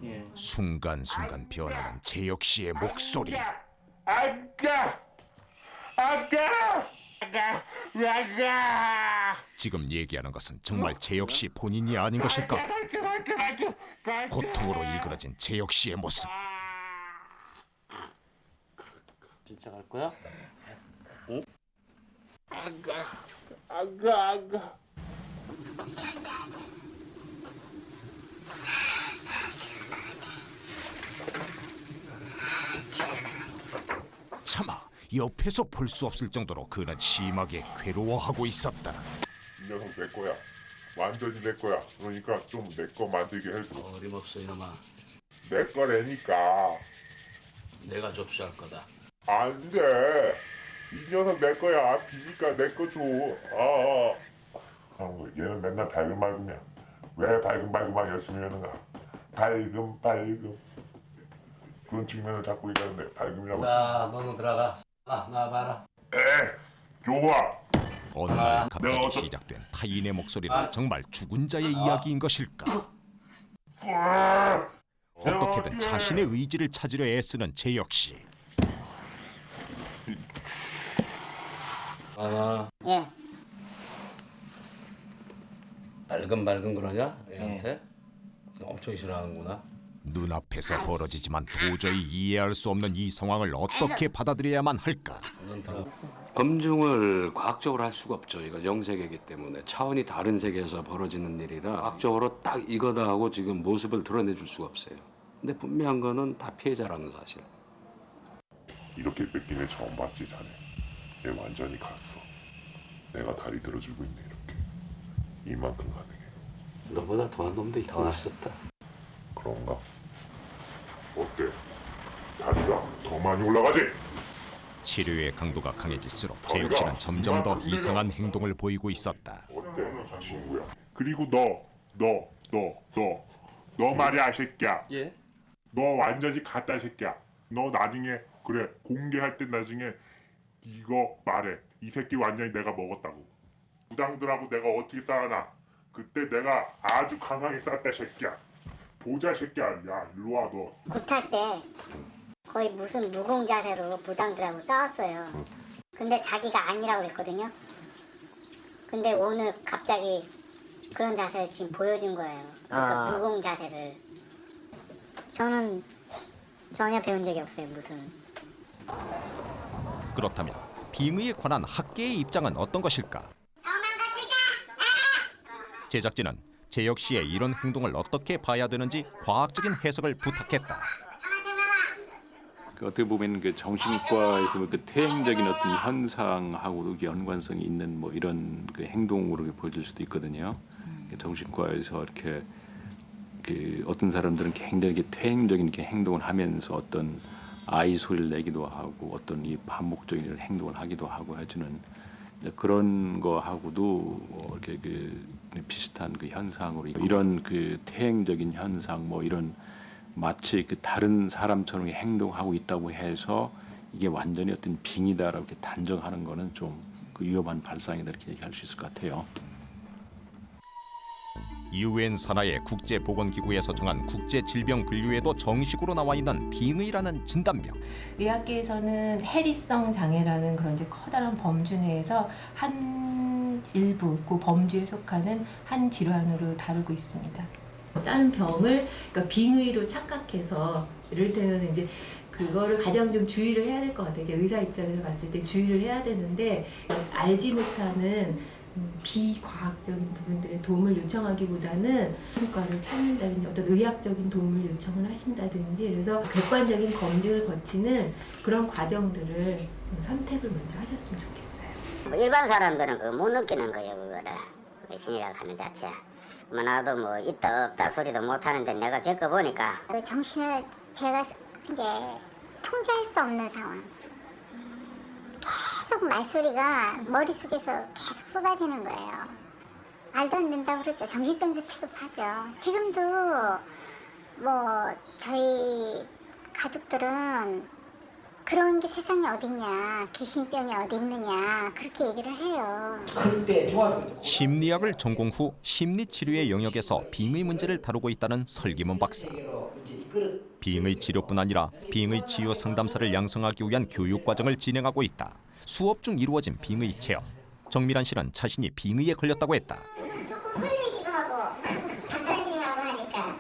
예. 순간순간 변하는 재혁 씨의 목소리. 아가! 지금 얘기하는 것은 정말 재혁 씨 본인이 아닌 것일까? 고통으로 일그러진 재혁 씨의 모습. 진짜 갈 거야? 응? 아가. 차마 옆에서 볼 수 없을 정도로 그는 심하게 괴로워하고 있었다. 이 녀석 내 거야. 완전히 내 거야. 그러니까 좀 내 거 만들게 해줘. 어림없어 이놈아. 내 거라니까. 내가 접수할 거다. 안 돼. 이 녀석 내 거야. 비니까 내 거 줘. 얘는 맨날 발금발금이야. 왜 발금발금하게 열심히 하는가? 발금. 그런 측면을 잡고 있다는데 발금이라고. 자, 너는 들어가. 나와봐라. 좋아. 어느 날 갑자기 시작된 타인의 목소리는 정말 죽은 자의 이야기인 것일까? 어떻게든 자신의 의지를 찾으려 애쓰는 재혁 씨. 예. 발금 그러냐? 얘한테? 엄청 싫어하는구나. 눈앞에서 벌어지지만 도저히 이해할 수 없는 이 상황을 어떻게 받아들여야만 할까? 검증을 과학적으로 할 수가 없죠. 이거 영세계이기 때문에 차원이 다른 세계에서 벌어지는 일이라 과학적으로 딱 이거다 하고 지금 모습을 드러내줄 수가 없어요. 근데 분명한 거는 다 피해자라는 사실. 이렇게 뺏긴 애 처음 봤지 자네. 얘 완전히 갔어. 내가 다리 들어주고 있네 이렇게. 이만큼 가능해. 너보다 더한 놈들이 더 있었다. 그런가? 어때? 다리가 더 많이 올라가지? 치료의 강도가 강해질수록 재혁 씨는 점점 더 이상한 행동을 보이고 있었다. 어때 친구야? 그리고 너 말이야 새끼야. 예? 너 완전히 갔다 새끼야. 너 나중에 그래 공개할 때 나중에 이거 말해. 이 새끼 완전히 내가 먹었다고. 부당들하고 내가 어떻게 싸우나. 그때 내가 아주 강하게 쌌다 새끼야. 보자 새끼야. 야 일로 와 너. 굿할 때 거의 무슨 무공 자세로 부당들하고 싸웠어요. 근데 자기가 아니라고 그랬거든요. 근데 오늘 갑자기 그런 자세를 지금 보여준 거예요. 그러니까 무공 자세를. 저는 전혀 배운 적이 없어요. 무슨. 그렇다면 빙의에 관한 학계의 입장은 어떤 것일까? 제작진은 재혁 씨의 이런 행동을 어떻게 봐야 되는지 과학적인 해석을 부탁했다. 어떻게 보면 그 정신과에서 그 퇴행적인 어떤 현상하고도 연관성이 있는 뭐 이런 그 행동으로 보여질 수도 있거든요. 정신과에서 이렇게 그 어떤 사람들은 굉장히 퇴행적인 이렇게 행동을 하면서 어떤 아이 소리를 내기도 하고 어떤 이 반복적인 행동을 하기도 하고 해주는 그런 거하고도 이렇게 그 비슷한 그 현상으로 이런 그 퇴행적인 현상 뭐 이런 마치 그 다른 사람처럼 행동하고 있다고 해서 이게 완전히 어떤 빙의다라고 이렇게 단정하는 거는 좀 그 위험한 발상이다 이렇게 얘기할 수 있을 것 같아요. UN 산하의 국제보건기구에서 정한 국제질병분류에도 정식으로 나와 있는 빙의라는 진단명. 의학계에서는 해리성 장애라는 그런 이제 커다란 범주 내에서 한 일부 그 범주에 속하는 한 질환으로 다루고 있습니다. 다른 병을 그러니까 빙의로 착각해서 이를테면 이제 그거를 가장 좀 주의를 해야 될 것 같아요. 이제 의사 입장에서 봤을 때 주의를 해야 되는데 알지 못하는 비과학적인 부분들의 도움을 요청하기보다는 효과를 찾는다든지 어떤 의학적인 도움을 요청을 하신다든지 그래서 객관적인 검증을 거치는 그런 과정들을 선택을 먼저 하셨으면 좋겠어요. 일반 사람들은 그거 못 느끼는 거예요. 그거를 신이라고 하는 자체. 나도 뭐 있다 없다 소리도 못 하는데 내가 겪어보니까 그 정신을 제가 이제 통제할 수 없는 상황. 계속 말소리가 머릿속에서 계속 쏟아지는 거예요. 말도 안 된다고 그러죠. 정신병자 취급하죠. 지금도 뭐 저희 가족들은 그 그런 게 세상에 어딨냐, 귀신병이 어디 있느냐 그렇게 얘기를 해요. 그때 중학교 심리학을 전공 후 심리치료의 영역에서 빙의 문제를 다루고 있다는 설기문 박사. 빙의 치료뿐 아니라 빙의 치유 상담사를 양성하기 위한 교육 과정을 진행하고 있다. 수업 중 이루어진 빙의 체험. 정미란 씨는 자신이 빙의에 걸렸다고 했다. 조금 설레기도 하고 박사님하고 하니까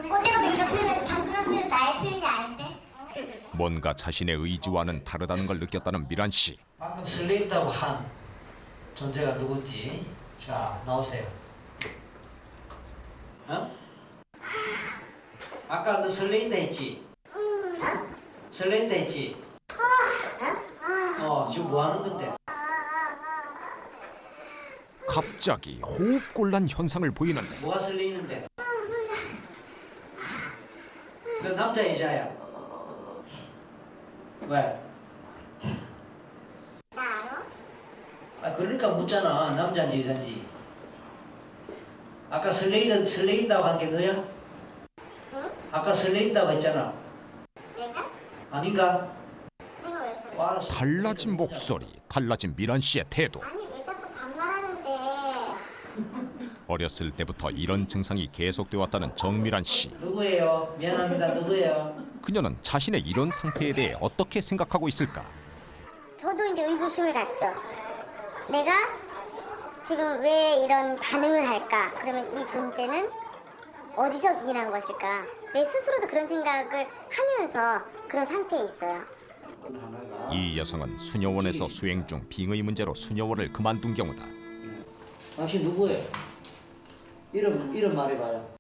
내가 왜 이렇게 표현해서 방금 표현 나의 표현이 아닌데? 뭔가 자신의 의지와는 다르다는 걸 느꼈다는 미란 씨. 방금 설레인다고 한 존재가 누군지 자 나오세요. 어? 아까 너 설레인다 했지? 설레인다 했지? 지금 뭐 하는 건데? 갑자기 호흡곤란 현상을 보이는데 뭐가 설레이는데? 너 남자 여자야? 왜? 나 알아? 그러니까 묻잖아. 남자인지 여자인지. 아까 설레인다고 한 게 너야? 응? 아까 설레인다고 했잖아. 내가? 아닌가? 내가 왜 설레? 알았어. 달라진 목소리, 달라진 미란 씨의 태도. 아니 왜 자꾸 반말하는데? 어렸을 때부터 이런 증상이 계속돼 왔다는 정미란 씨. 누구예요? 미안합니다. 누구예요? 그녀는 자신의 이런 상태에 대해 어떻게 생각하고 있을까? 저도 이제 의구심을 갖죠. 내가 지금 왜 이런 반응을 할까? 그러면 이 존재는 어디서 기인한 것일까? 내 스스로도 그런 생각을 하면서 그런 상태에 있어요. 이 여성은 수녀원에서 수행 중 빙의 문제로 수녀원을 그만둔 경우다. 당신 누구예요? 이름 말해봐요.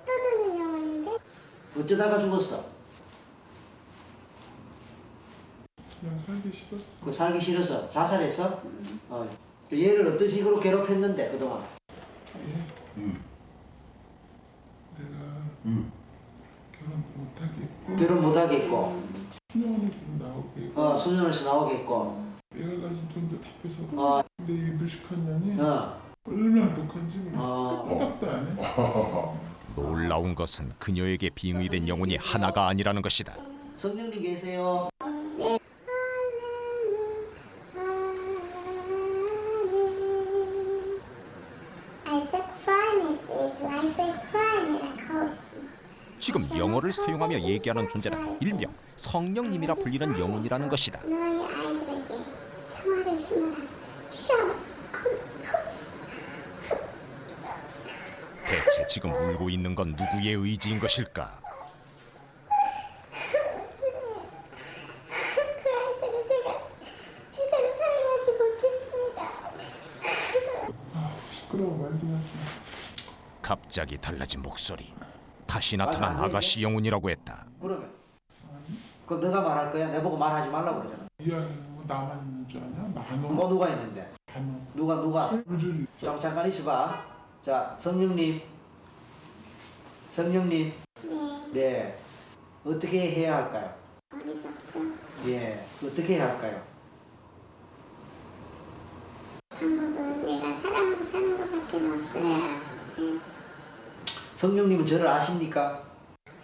떠드는 영혼인데? 어쩌다가 죽었어? 그냥 살기 싫었어. 그 살기 싫어서 자살했어? 얘를 어떤 식으로 괴롭혔는데 그동안? 내가 결혼 못하겠고. 결혼 못하겠고. 수녀원에서 나오겠고. 수녀원에서 나오겠고. 내가 가진 돈도 다 뺏어. 근데 이 무식한 년이 얼마나 독한지 몰라. 깜짝도 안 해. 놀라운 것은 그녀에게 빙의된 영혼이 하나가 아니라는 것이다. 성령님 계세요? 네. 지금 영어를 사용하며 얘기하는 존재는 일명 성령님이라 불리는 영혼이라는 것이다. 너희 아이들에게 평화를 심어라. 대체 지금 울고 있는 건 누구의 의지인 것일까? 그 아이들을 제가 제대로 사랑하지 못했습니다. 시끄러워 말도 하지. 갑자기 달라진 목소리. 다시 나타난 아가씨 영혼이라고 했다. 그러면 그럼 너가 말할 거야? 내보고 말하지 말라고 그러잖아. 이야기는 나만 있는 줄 아냐? 만원. 뭐 누가 있는데? 누가? 잠깐 있어봐. 자, 성령님. 네. 어떻게 해야 할까요? 어리석죠? 예. 어떻게 해야 할까요? 방법은 내가 사람으로 사는 것밖에 없어요. 성령님은 저를 아십니까?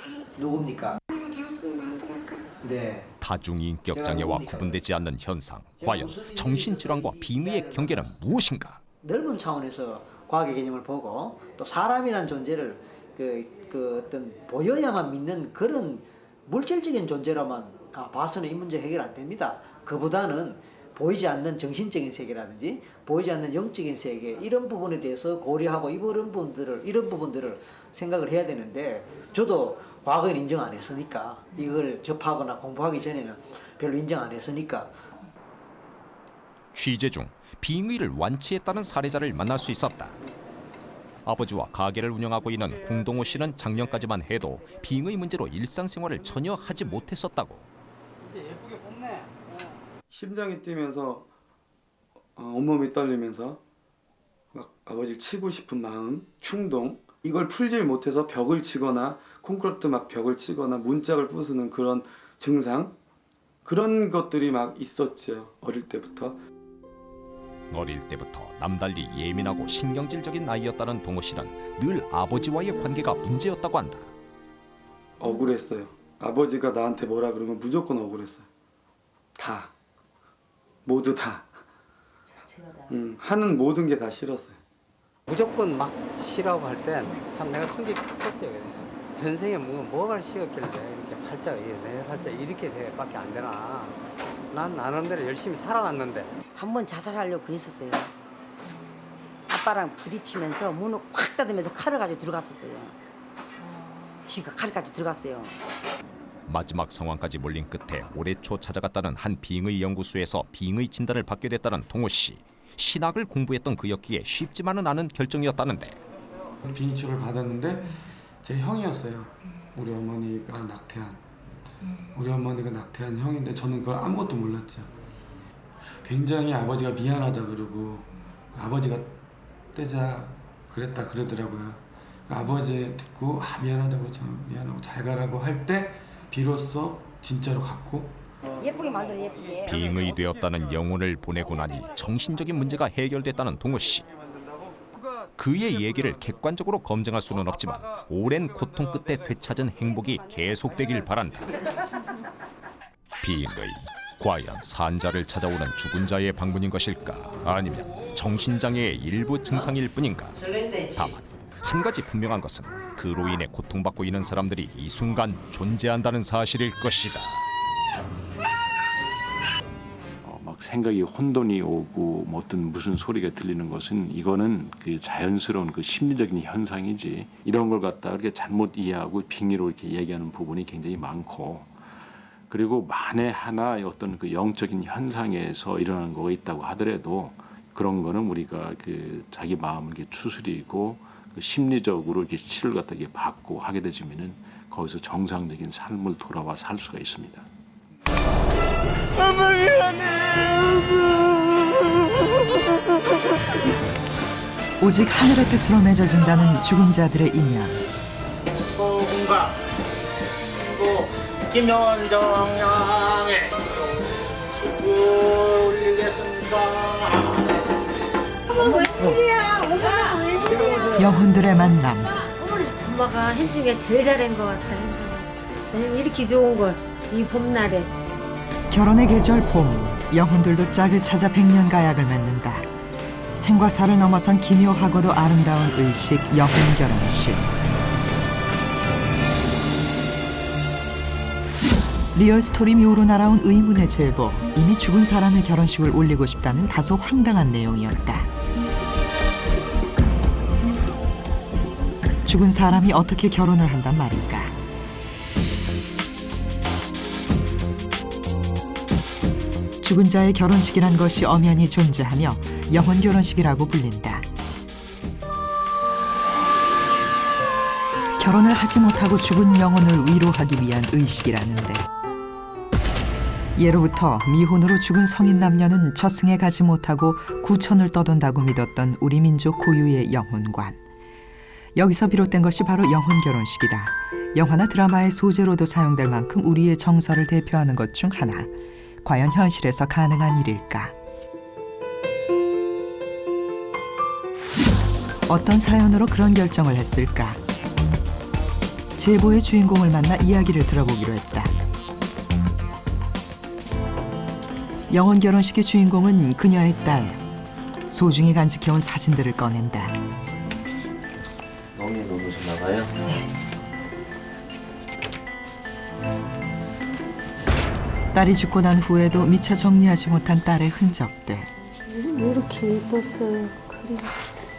알죠. 누굽니까? 내가 당신을 만들었거든. 네. 다중인격 장애와 구분되지 않는 현상. 과연 정신질환과 빙의의 경계는 무엇인가? 넓은 차원에서 과학의 개념을 보고 또 사람이란 존재를 그 어떤 보여야만 믿는 그런 물질적인 존재로만 봐서는 이 문제 해결 안 됩니다. 그보다는 보이지 않는 정신적인 세계라든지 보이지 않는 영적인 세계 이런 부분에 대해서 고려하고 이런 부분들을 생각을 해야 되는데 저도 과거에 인정 안 했으니까 이걸 접하거나 공부하기 전에는 별로 인정 안 했으니까 취재 중 빙의를 완치했다는 사례자를 만날 수 있었다. 아버지와 가게를 운영하고 있는 홍동호 씨는 작년까지만 해도 빙의 문제로 일상생활을 전혀 하지 못했었다고. 이제 예쁘게 뽑네. 심장이 뛰면서 온몸이 떨리면서 막 아버지를 치고 싶은 마음, 충동 이걸 풀질 못해서 벽을 치거나 콘크리트 막 벽을 치거나 문짝을 부수는 그런 증상 그런 것들이 막 있었죠. 어릴 때부터. 어릴 때부터 남달리 예민하고 신경질적인 아이였다는 동호 씨는 늘 아버지와의 관계가 문제였다고 한다. 억울했어요. 아버지가 나한테 뭐라 그러면 무조건 억울했어요. 다. 모두 다. 하는 모든 게 다 싫었어요. 무조건 막 싫어하고 할 때 참 내가 충격이 컸었어요. 전생에 뭐가 싫었길래 이렇게 팔자가 내 팔자 이렇게 밖에 안 되나. 난 나름대로 열심히 살아왔는데. 한 번 자살하려고 그랬었어요. 아빠랑 부딪히면서 문을 확 닫으면서 칼을 가지고 들어갔었어요. 지가 칼을 가지고 들어갔어요. 마지막 상황까지 몰린 끝에 올해 초 찾아갔다는 한 빙의 연구소에서 빙의 진단을 받게 됐다는 동호 씨. 신학을 공부했던 그였기에 쉽지만은 않은 결정이었다는데. 빙의 치료를 받았는데 제 형이었어요. 우리 어머니가 낙태한. 우리 어머니가 낙태한 형인데 저는 그걸 아무것도 몰랐죠. 굉장히 아버지가 미안하다 그러고 아버지가 떼자 그랬다 그러더라고요. 아버지 듣고 미안하다고 미안하고 잘 가라고 할 때 비로소 진짜로 갔고 예쁘게 만들어 예쁘게. 빙의 되었다는 영혼을 보내고 나니 정신적인 문제가 해결됐다는 동호 씨. 그의 얘기를 객관적으로 검증할 수는 없지만 오랜 고통 끝에 되찾은 행복이 계속되길 바란다. 빙의, 과연 산자를 찾아오는 죽은 자의 방문인 것일까? 아니면 정신장애의 일부 증상일 뿐인가? 다만 한 가지 분명한 것은 그로 인해 고통받고 있는 사람들이 이 순간 존재한다는 사실일 것이다. 막 생각이 혼돈이 오고 뭐 어떤 무슨 소리가 들리는 것은 이거는 그 자연스러운 그 심리적인 현상이지 이런 걸 갖다 이렇게 잘못 이해하고 빙의로 이렇게 얘기하는 부분이 굉장히 많고 그리고 만에 하나 어떤 그 영적인 현상에서 일어나는 거가 있다고 하더라도 그런 거는 우리가 그 자기 마음을 이렇게 추스리고 그 심리적으로 이렇게 치료를 갖다 이렇게 받고 하게 되지면은 거기서 정상적인 삶을 돌아와 살 수가 있습니다. 엄마 미안해. 오직 하늘의 뜻으로 맺어진다는 죽은 자들의 인연. 뭔가 그리고 김현정 양의 수고 올리겠습니다. 어머 웬일이야. 엄마 웬일이야. 영혼들의 만남. 엄마가 한 중에 제일 잘한 것 같아. 이렇게 좋은 걸 이 봄날에. 결혼의 계절 봄, 영혼들도 짝을 찾아 백년 가약을 맺는다. 생과 사를 넘어선 기묘하고도 아름다운 의식, 영혼 결혼식. 리얼 스토리 묘로 날아온 의문의 제보. 이미 죽은 사람의 결혼식을 올리고 싶다는 다소 황당한 내용이었다. 죽은 사람이 어떻게 결혼을 한단 말일까? 죽은 자의 결혼식이란 것이 엄연히 존재하며 영혼 결혼식이라고 불린다. 결혼을 하지 못하고 죽은 영혼을 위로하기 위한 의식이라는데 예로부터 미혼으로 죽은 성인 남녀는 저승에 가지 못하고 구천을 떠돈다고 믿었던 우리 민족 고유의 영혼관. 여기서 비롯된 것이 바로 영혼 결혼식이다. 영화나 드라마의 소재로도 사용될 만큼 우리의 정서를 대표하는 것 중 하나. 과연 현실에서 가능한 일일까? 어떤 사연으로 그런 결정을 했을까? 제보의 주인공을 만나 이야기를 들어보기로 했다. 영혼 결혼식의 주인공은 그녀의 딸. 소중히 간직해온 사진들을 꺼낸다. 너무 놀라셨나 봐요. 딸이 죽고 난 후에도 미처 정리하지 못한 딸의 흔적들. 이렇게 예뻤어요. 그림같이.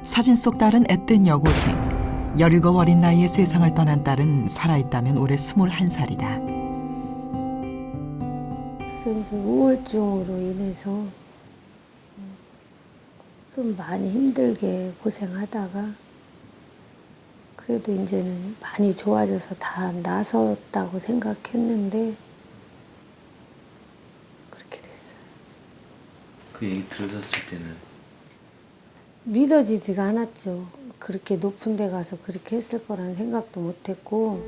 사진 속 딸은 앳된 여고생. 17 어린 나이에 세상을 떠난 딸은 살아있다면 올해 21살이다. 이제 우울증으로 인해서 좀 많이 힘들게 고생하다가 그래도 이제는 많이 좋아져서 다 나섰다고 생각했는데 그렇게 됐어요. 그 얘기 들으셨을 때는 믿어지지가 않았죠. 그렇게 높은 데 가서 그렇게 했을 거라는 생각도 못했고.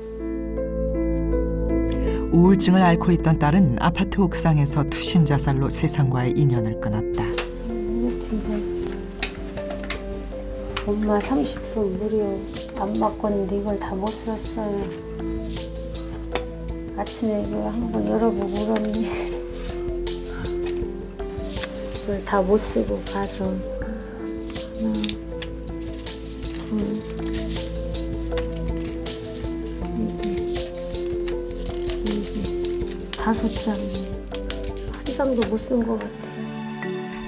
우울증을 앓고 있던 딸은 아파트 옥상에서 투신 자살로 세상과의 인연을 끊었다. 엄마 30분 무료 안마권인데 이걸 다 못 썼어요. 아침에 이걸 한번 열어보고 울었네. 이걸 다 못 쓰고 가서 하나, 둘, 이게 5장이네. 한 장도 못 쓴 것 같아.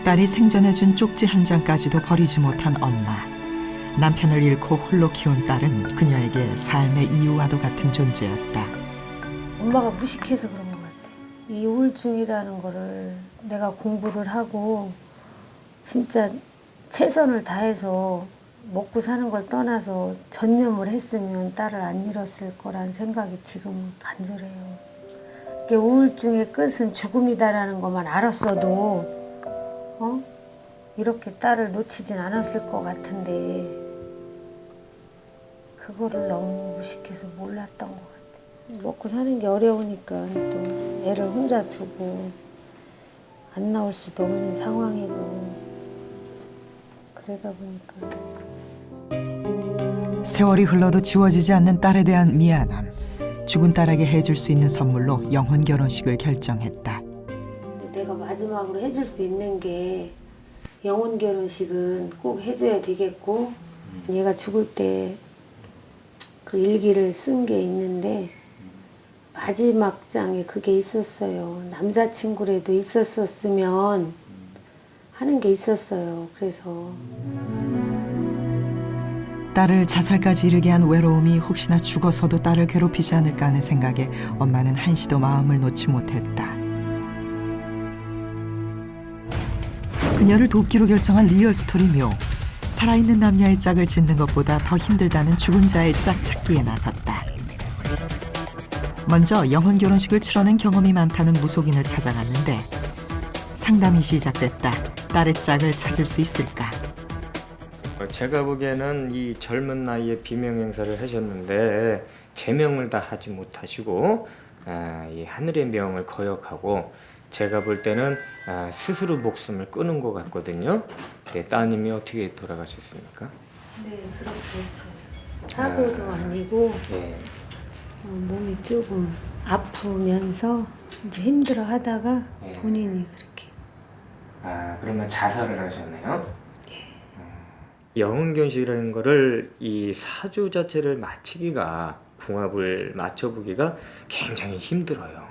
딸이 생전해준 쪽지 한 장까지도 버리지 못한 엄마. 남편을 잃고 홀로 키운 딸은 그녀에게 삶의 이유와도 같은 존재였다. 엄마가 무식해서 그런 것 같아. 이 우울증이라는 거를 내가 공부를 하고 진짜 최선을 다해서 먹고 사는 걸 떠나서 전념을 했으면 딸을 안 잃었을 거란 생각이 지금은 간절해요. 이게 우울증의 끝은 죽음이다라는 것만 알았어도 이렇게 딸을 놓치진 않았을 것 같은데 그거를 너무 무식해서 몰랐던 것 같아. 먹고 사는 게 어려우니까 또 애를 혼자 두고 안 나올 수도 없는 상황이고 그러다 보니까 세월이 흘러도 지워지지 않는 딸에 대한 미안함. 죽은 딸에게 해줄 수 있는 선물로 영혼 결혼식을 결정했다. 내가 마지막으로 해줄 수 있는 게 영혼 결혼식은 꼭 해줘야 되겠고 얘가 죽을 때 그 일기를 쓴 게 있는데 마지막 장에 그게 있었어요. 남자친구라도 있었으면 하는 게 있었어요. 그래서 딸을 자살까지 이르게 한 외로움이 혹시나 죽어서도 딸을 괴롭히지 않을까 하는 생각에 엄마는 한시도 마음을 놓지 못했다. 그녀를 돕기로 결정한 리얼 스토리 묘. 살아있는 남녀의 짝을 짓는 것보다 더 힘들다는 죽은 자의 짝 찾기에 나섰다. 먼저 영혼 결혼식을 치러낸 경험이 많다는 무속인을 찾아갔는데 상담이 시작됐다. 딸의 짝을 찾을 수 있을까? 제가 보기에는 이 젊은 나이에 비명 행사를 하셨는데 제명을 다 하지 못하시고 이 하늘의 명을 거역하고 제가 볼 때는 스스로 목숨을 끊은 것 같거든요. 네, 따님이 어떻게 돌아가셨습니까? 네, 그렇게 했어요. 사고도 아니고 몸이 조금 아프면서 이제 힘들어 하다가 본인이 그렇게. 그러면 자살을 하셨네요? 영혼 결혼식이라는 거를 이 사주 자체를 맞추기가 궁합을 맞춰보기가 굉장히 힘들어요.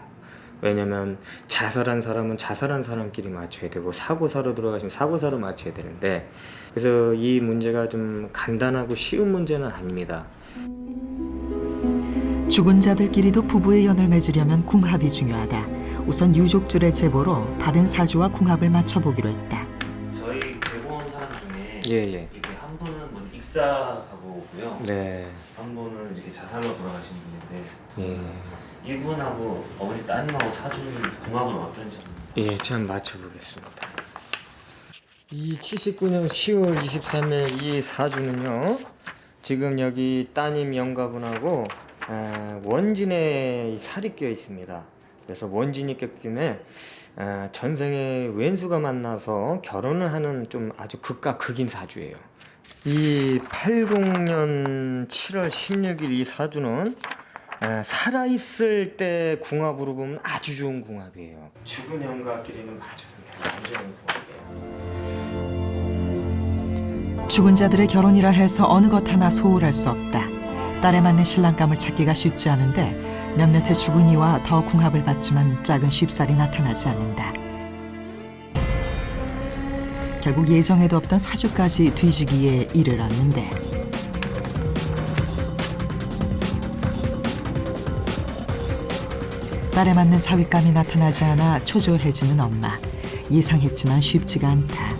왜냐면 자살한 사람은 자살한 사람끼리 맞춰야 되고 사고사로 들어가시면 사고사로 맞춰야 되는데 그래서 이 문제가 좀 간단하고 쉬운 문제는 아닙니다. 죽은 자들끼리도 부부의 연을 맺으려면 궁합이 중요하다. 우선 유족들의 제보로 받은 사주와 궁합을 맞춰보기로 했다. 저희 제보 온 사람 중에 예. 이게 한 분은 뭐 익사 사고고요. 네. 한 분은 이렇게 자살로 돌아가신 분인데 예. 이분하고 어머니 따님하고 사주는 궁합은 어떤지 예, 전 맞춰보겠습니다. 이 79년 10월 23일 이 사주는요. 지금 여기 따님 영가분하고 원진에 살이 껴 있습니다. 그래서 원진이 꼈기 때문에 전생에 왼수가 만나서 결혼을 하는 좀 아주 극과 극인 사주예요. 이 80년 7월 16일 이 사주는 살아있을 때 궁합으로 보면 아주 좋은 궁합이에요. 죽은 영가끼리는 맞아서 아주 좋은 궁합이에요. 죽은 자들의 결혼이라 해서 어느 것 하나 소홀할 수 없다. 딸에 맞는 신랑감을 찾기가 쉽지 않은데 몇몇의 죽은 이와 더 궁합을 받지만 짝은 쉽사리 나타나지 않는다. 결국 예정에도 없던 사주까지 뒤지기에 이르렀는데 딸에 맞는 사윗감이 나타나지 않아 초조해지는 엄마. 예상했지만 쉽지가 않다.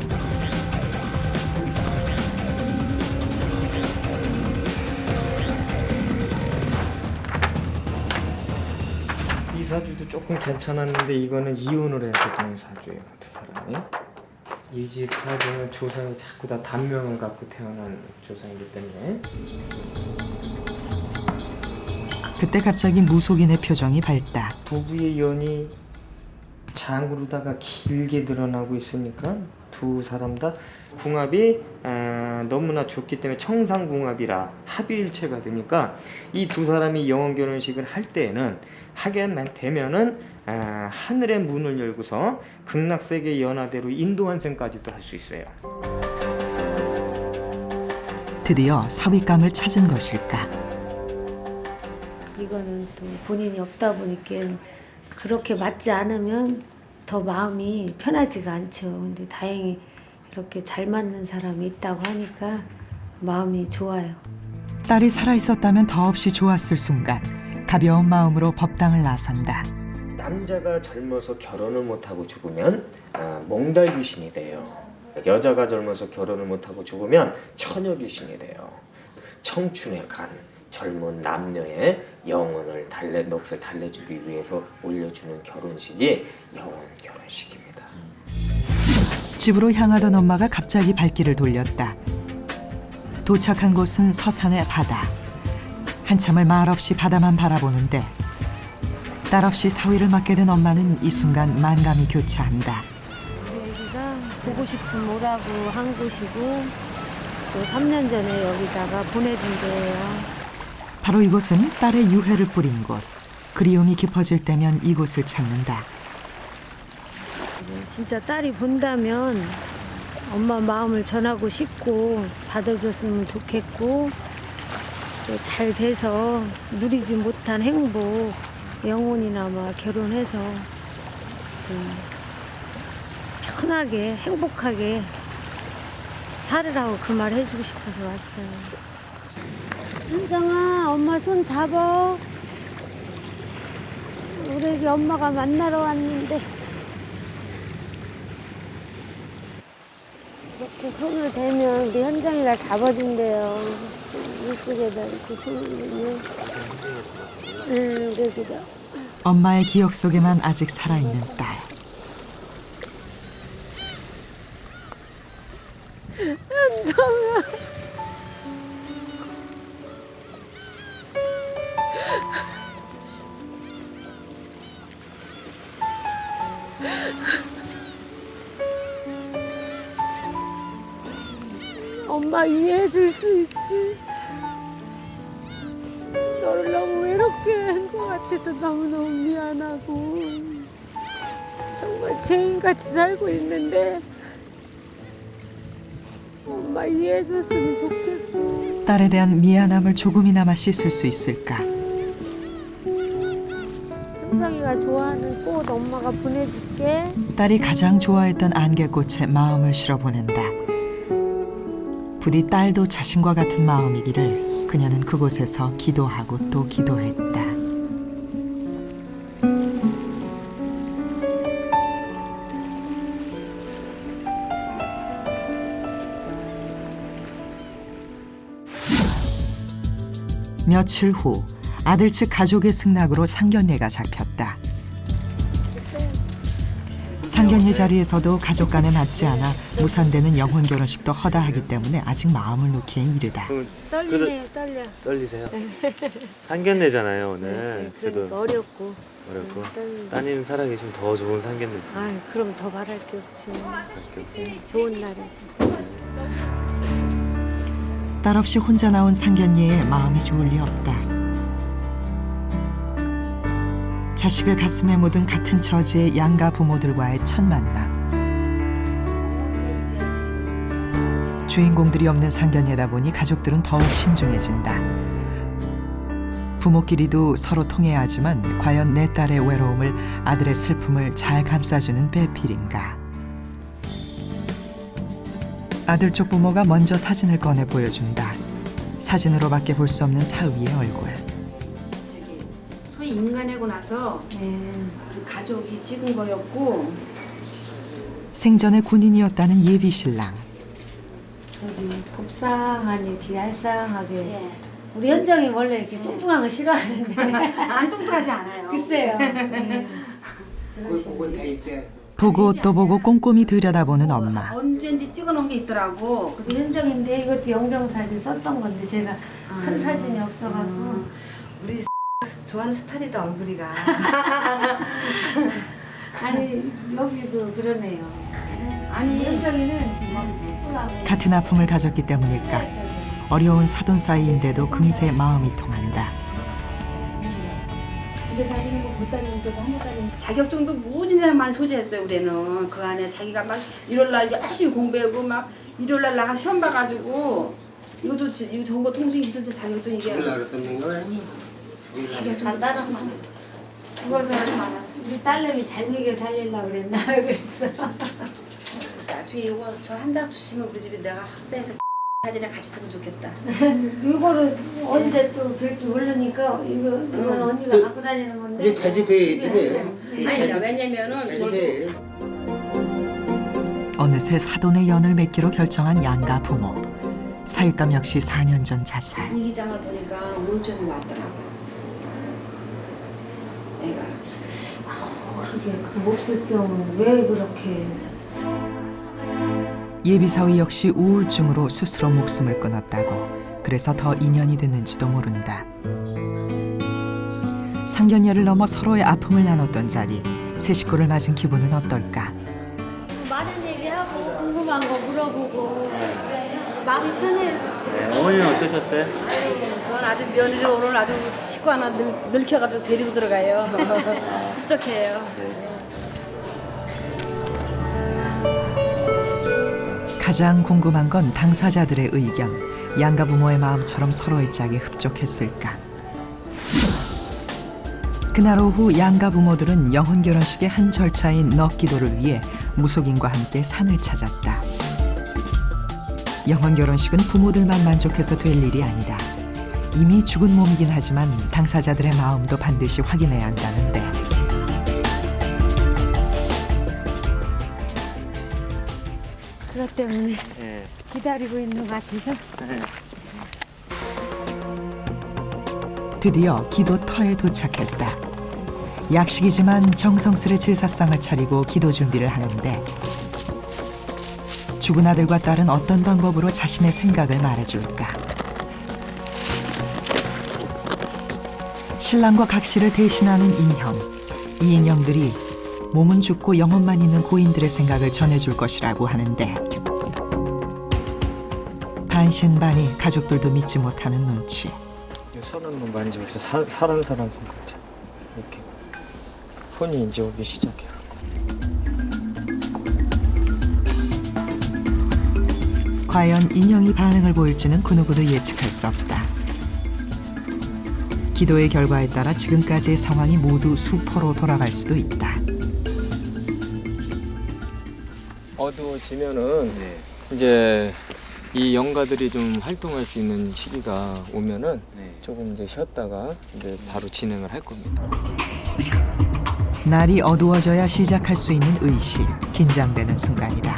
이 사주도 조금 괜찮았는데 이거는 이혼을 해서 되는 사주예요. 두 사람이. 이 집 사주는 조상이 자꾸 다 단명을 갖고 태어난 조상이기 때문에 그때 갑자기 무속인의 표정이 밝다. 부부의 연이 장으로다가 길게 드러나고 있으니까 두 사람 다 궁합이 너무나 좋기 때문에 청상궁합이라 합의일체가 되니까 이 두 사람이 영혼 결혼식을 할 때에는 하게만 되면은 하늘의 문을 열고서 극락세계 연화대로 인도환생까지도 할 수 있어요. 드디어 사윗감을 찾은 것일까? 이거는 또 본인이 없다 보니까 그렇게 맞지 않으면 더 마음이 편하지가 않죠. 근데 다행히 이렇게 잘 맞는 사람이 있다고 하니까 마음이 좋아요. 딸이 살아있었다면 더없이 좋았을 순간 가벼운 마음으로 법당을 나선다. 남자가 젊어서 결혼을 못하고 죽으면 몽달 귀신이 돼요. 여자가 젊어서 결혼을 못하고 죽으면 처녀 귀신이 돼요. 청춘에 간 젊은 남녀의 영혼을 넋을 달래주기 위해서 올려주는 결혼식이 영혼 결혼식입니다. 집으로 향하던 엄마가 갑자기 발길을 돌렸다. 도착한 곳은 서산의 바다. 한참을 말없이 바다만 바라보는데 딸 없이 사위를 맡게 된 엄마는 이 순간 만감이 교차한다. 우리 애기가 보고 싶은 오라고 한 곳이고 또 3년 전에 여기다가 보내준 데예요. 바로 이곳은 딸의 유해를 뿌린 곳. 그리움이 깊어질 때면 이곳을 찾는다. 진짜 딸이 본다면 엄마 마음을 전하고 싶고 받아줬으면 좋겠고 또 잘 돼서 누리지 못한 행복 영혼이나마 결혼해서 좀 편하게 행복하게 살으라고 그 말 해주고 싶어서 왔어요. 현정아, 엄마 손 잡아. 우리 애기 엄마가 만나러 왔는데 이렇게 손을 대면 우리 현정이가 잡아준대요. 물속에다 이렇게 손을 대면. 우리 애기가. 엄마의 기억 속에만 아직 살아있는 딸. 현정아. 엄마 이해해 줄 수 있지. 너를 너무 외롭게 한 것 같아서 너무너무 미안하고 정말 죄인같이 살고 있는데 엄마 이해해 줬으면 좋겠고. 딸에 대한 미안함을 조금이나마 씻을 수 있을까? 현성이가 좋아하는 꽃 엄마가 보내줄게. 딸이 가장 좋아했던 안개꽃에 마음을 실어보낸다. 부디 딸도 자신과 같은 마음이기를 그녀는 그곳에서 기도하고 또 기도했다. 며칠 후 아들 측 가족의 승낙으로 상견례가 잡혔다. 상견례 자리에서도 가족 간에 맞지 않아 무산되는 영혼 결혼식도 허다하기 때문에 아직 마음을 놓기엔 이르다. 떨리네요, 떨려. 떨리세요? 상견례잖아요 오늘. 네, 그러니까 어렵고. 떨리네. 따님 살아계시면 더 좋은 상견례. 아, 그럼 더 말할 게 없지. 그치, 좋은 날에서. 딸 없이 혼자 나온 상견례에 마음이 좋을 리 없다. 자식을 가슴에 묻은 같은 처지의 양가 부모들과의 첫 만남. 주인공들이 없는 상견례다 보니 가족들은 더욱 신중해진다. 부모끼리도 서로 통해야 하지만 과연 내 딸의 외로움을 아들의 슬픔을 잘 감싸주는 배필인가. 아들 쪽 부모가 먼저 사진을 꺼내 보여준다. 사진으로밖에 볼 수 없는 사위의 얼굴. 소위 인간하고 나서 우리 가족이 찍은 거였고 생전에 군인이었다는 예비 신랑. 저기 곱상하니 이렇게 얄쌍하게. 우리 현정이 원래 이렇게 뚱뚱한 거 싫어하는데 안 뚱뚱하지 않아요. 글쎄요. 그거 데이 때 보고 또 보고 꼼꼼히 들여다보는 엄마. 언제인지 찍어놓은 게 있더라고. 우리 현정인데 이것도 영정사진 썼던 건데 제가 큰 사진이 없어가지고 우리 좋아하는 스타일이다 얼굴이가. 아니 여기도 그러네요. 아니 현성이는 막 같은 아픔을 가졌기 때문일까 어려운 사돈 사이인데도 금세 마음이 통한다. 근데 자기는 뭐 보따리면서도 한국 다니는 자격증도 무진장 많이 소지했어요. 우리는 그 안에 자기가 막 일요일날 열심히 공부하고 막 일요일날 나가 시험 봐가지고 이것도 이거 정보통신기술자 자격증 이게 자격증 따라만 죽어서 우리 딸내미 잘 먹여 살리려고 그랬나 그랬어. 나중에 이거 저 한 달 주시면 우리 집에 내가 학대해서 사진에 같이 들면 좋겠다. 이거를 언제 또 뵐지 모르니까 이건 언니가 갖고 다니는 건데. 이제 자집해 집에. 아니 왜냐면은 자집해. 어느새 사돈의 연을 맺기로 결정한 양가 부모. 사육감 역시 4년 전 자살. 이 기장을 보니까 우울증이 왔더라고. 애가 그러게 그 몹쓸병은 왜 그렇게. 예비사위 역시 우울증으로 스스로 목숨을 끊었다고. 그래서 더 인연이 됐는지도 모른다. 상견례를 넘어 서로의 아픔을 나눴던 자리. 새 식구를 맞은 기분은 어떨까? 많은 얘기하고 궁금한 거 물어보고 마음이 편해요. 어머니는 어떠셨어요? 전 아주 며느리 오늘 아주 식구 하나 늙혀가지고 데리고 들어가요. 흡족해요. 가장 궁금한 건 당사자들의 의견. 양가 부모의 마음처럼 서로의 짝이 흡족했을까? 그날 오후 양가 부모들은 영혼 결혼식의 한 절차인 넋기도를 위해 무속인과 함께 산을 찾았다. 영혼 결혼식은 부모들만 만족해서 될 일이 아니다. 이미 죽은 몸이긴 하지만 당사자들의 마음도 반드시 확인해야 한다는데. 그것 때문에 기다리고 있는 것 같아서. 드디어 기도터에 도착했다. 약식이지만 정성스레 제사상을 차리고 기도 준비를 하는데 죽은 아들과 딸은 어떤 방법으로 자신의 생각을 말해줄까? 신랑과 각시를 대신하는 인형. 이 인형들이 몸은 죽고 영혼만 있는 고인들의 생각을 전해줄 것이라고 하는데 반신반의 가족들도 믿지 못하는 눈치. 손을 한번 만져보세요. 사랑사랑 손까지 이렇게 혼이 이제 오기 시작해요. 과연 인형이 반응을 보일지는 그 누구도 예측할 수 없다. 기도의 결과에 따라 지금까지의 상황이 모두 수포로 돌아갈 수도 있다. 어두워지면은 이제 이 영가들이 좀 활동할 수 있는 시기가 오면은 조금 이제 쉬었다가 이제 바로 진행을 할 겁니다. 날이 어두워져야 시작할 수 있는 의식. 긴장되는 순간이다.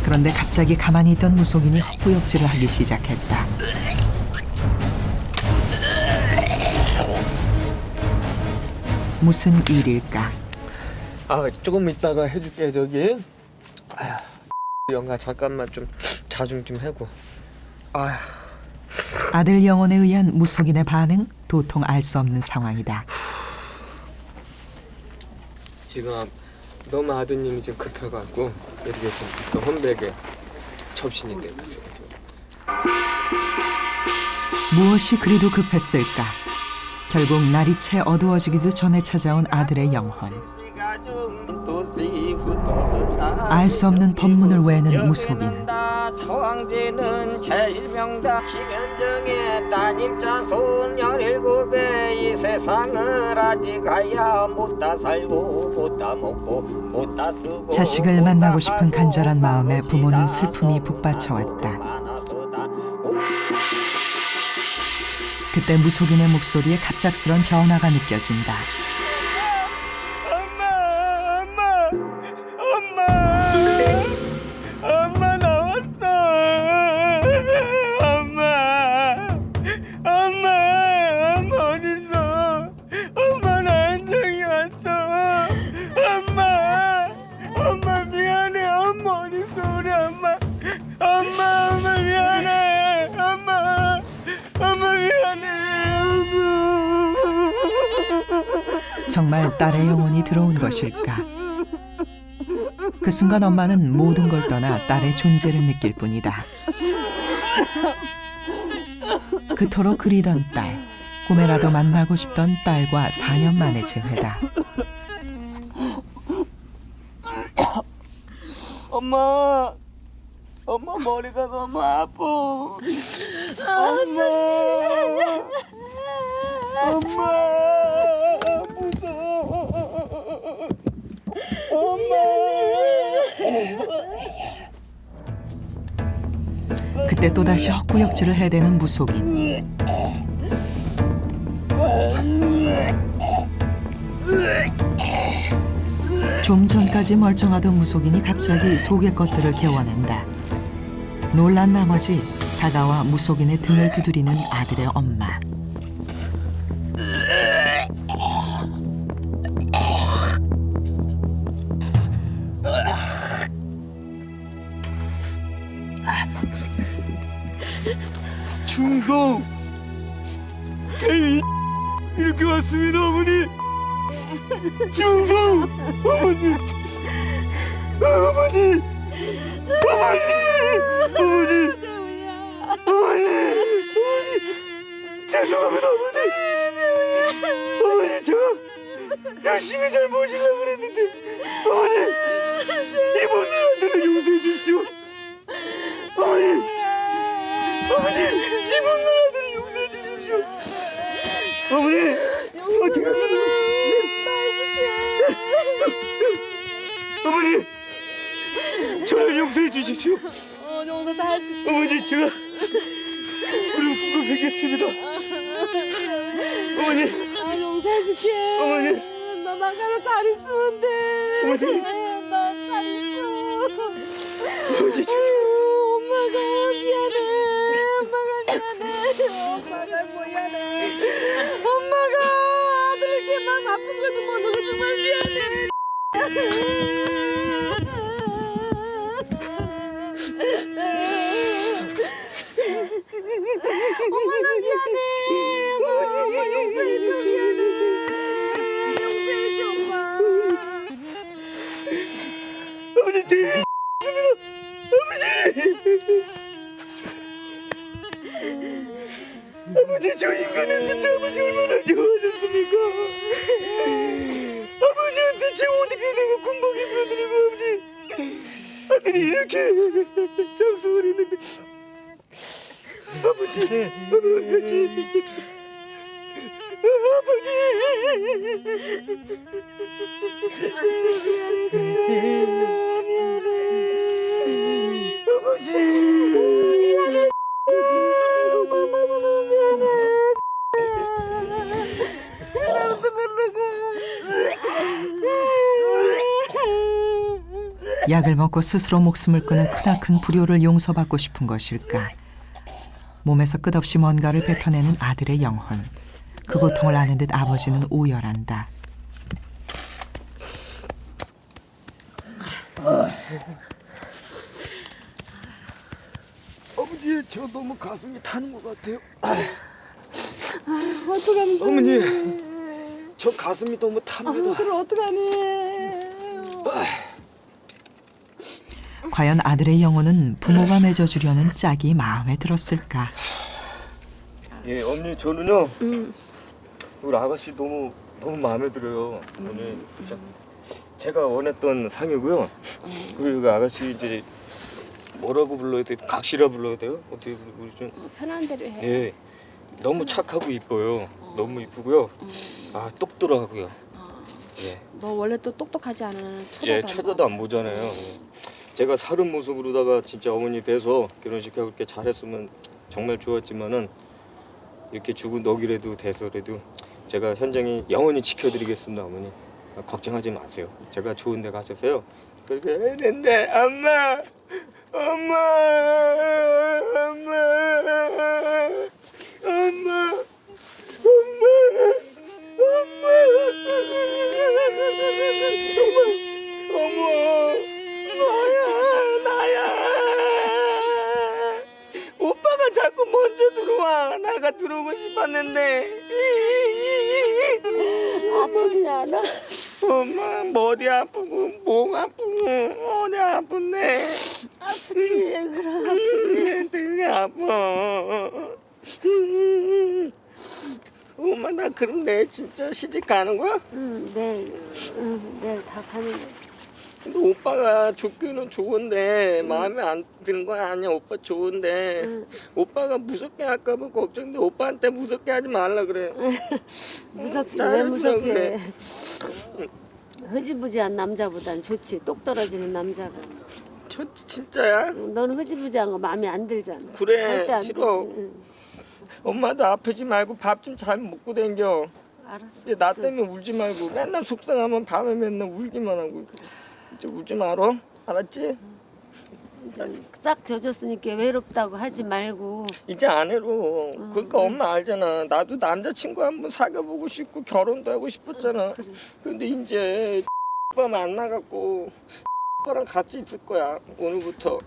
그런데 갑자기 가만히 있던 무속인이 헛구역질을 하기 시작했다. 무슨 일일까? 아 조금 이따가 해줄게 저기. 아휴 영가 잠깐만 좀 자중 좀 하고. 아휴. 아들 영혼에 의한 무속인의 반응? 도통 알 수 없는 상황이다. 지금 너무 아드님이 좀 급해갖고 이렇게 좀 있어 혼백에 접신이 되고 있어. 무엇이 그리도 급했을까? 결국 날이 채 어두워지기도 전에 찾아온 아들의 영혼. 알 수 없는 법문을 외는 무속인. 토왕제는 제일명다 김현정의 따님 자손 17에 이 세상을 아직 가야 못다 살고 못다 먹고 못다 쓰고 자식을 만나고 싶은 간절한 마음에 부모는 슬픔이 북받쳐왔다. 그때 무속인의 목소리에 갑작스런 변화가 느껴진다. 엄마 나왔어. 엄마 어딨어? 엄마 나한 적이 왔어. 엄마 미안해. 엄마 어딨어 우리 엄마. 엄마 미안해. 정말 딸의 영혼이 들어온 것일까? 그 순간 엄마는 모든 걸 떠나 딸의 존재를 느낄 뿐이다. 그토록 그리던 딸, 꿈에라도 만나고 싶던 딸과 4년 만의 재회다. 엄마 머리가 너무 아파. 엄마 무서워. 그때 또다시 헛구역질을 해대는 무속인. 좀 전까지 멀쩡하던 무속인이 갑자기 속의 것들을 개워낸다. 놀란 나머지 다가와 무속인의 등을 두드리는 아들의 엄마. 충성 개인 이렇게 왔습니다 어머니. 충성 어머니. 죄송합니다 어머니 제가 열심히 잘 모시려고 그랬는데 어머니 이번 누나들을 용서해 주십시오. 어머니 이번 누나들을 용서해 주십시오. 어머니 어떻게 어머니 저를 용서해 주십시오. 용서 다 해줄게. 어머니 제가 무릎 꿇고 뵙겠습니다. 어머니 용서해줄게. 어머니 너만 가서 잘 있으면 돼. 어머니 너 잘 있어. 어머니 죄송해요. 엄마가 미안해. 엄마가 미안해. 엄마가 아들 이렇게 마음 아픈 것도 모르고 정말 미안해. 엄마가 미안해. 엄마 용서해줘. 미안해. 용서해줘 엄마. 어머니 되게 아버지 저 인간했을 때 아버지 얼마나 좋아하셨습니까? 아버지한테 제 옷 입혀드리고 군복 입혀드리고 아들이 이렇게 장수를 했는데 아버지 약을 먹고 스스로 목숨을 끊은 크나큰 불효를 용서받고 싶은 것일까? 몸에서 끝없이 뭔가를 뱉어내는 아들의 영혼. 그 고통을 아는 듯 아버지는 오열한다. 아버지 저 너무 가슴이 타는 것 같아요. 어떡하면 좋니? 어머니 저 가슴이 너무 탑니다. 그럼 어떡하니? 과연 아들의 영혼은 부모가 맺어주려는 짝이 마음에 들었을까? 예, 어머니 저는요. 우리 아가씨 너무 마음에 들어요. 어머니 진짜 제가 원했던 상이고요. 그리고 아가씨 이제 뭐라고 불러야 돼? 각시라 불러야 돼요? 어떻게 우리 좀 편한 대로 해. 예, 너무 착하고 이뻐요. 너무 이쁘고요. 아 똑똑하고요. 예. 너 원래 또 똑똑하지 않아? 예, 쳐다도 안 보잖아요. 예. 제가 사른 모습으로다가 진짜 어머니 뵈서 결혼식하고 이렇게 잘했으면 정말 좋았지만은 이렇게 죽은 넋이라도 돼서라도 제가 현장에 영원히 지켜드리겠습니다, 어머니. 걱정하지 마세요. 제가 좋은 데 가셨어요. 그렇게 했는데 엄마. 나야. 오빠가 자꾸 먼저 들어와. 나가 들어오고 싶었는데. 아프지 않아? 엄마 머리 아프고 목 아프고 어디 아픈데? 아프지 그럼 아프지. 되게 아파. 엄마 나 그럼 내일 진짜 시집 가는 거야? 내일 다 가는 거야. 근데 오빠가 좋기는 좋은데 마음에 안 드는 거 아니야. 오빠 좋은데 오빠가 무섭게 할까 봐 걱정돼. 오빠한테 무섭게 하지 말라 그래. 무섭게 왜 무섭게 그래. 해. 흐지부지한 남자보단 좋지. 똑 떨어지는 남자가. 진짜야? 너는 흐지부지한 거 마음에 안 들잖아. 그래, 절대 안 싫어. 들지. 응. 엄마도 아프지 말고 밥 좀 잘 먹고 댕겨. 알았어. 이제 나 때문에 울지 말고 맨날 속상하면 밤에 맨날 울기만 하고. 이제 울지 말어. 알았지? 이제 싹 젖었으니까 외롭다고 하지 말고. 이제 안 해로. 그러니까 엄마 알잖아. 나도 남자친구 한번 사귀어보고 싶고 결혼도 하고 싶었잖아. 근데 이제 오빠 만나갖고 오빠랑 같이 있을 거야. 오늘부터.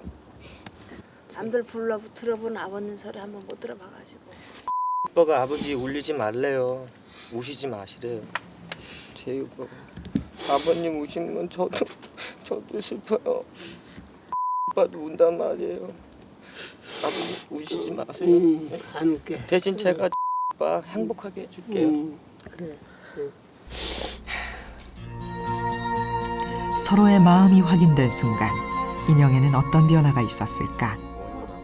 남들 불러 들어본 아버님 소리 한번 못 들어봐가지고. 오빠가 아버지 울리지 말래요. 우시지 마시래요. 제 오빠가. 아버님 우시는 건 저도 슬퍼요. 오빠도 운단 말이에요. 아버님 우시지 마세요. 안 울게. 대신 제가 오빠 행복하게 해줄게요. 그래. 서로의 마음이 확인된 순간 인형에는 어떤 변화가 있었을까?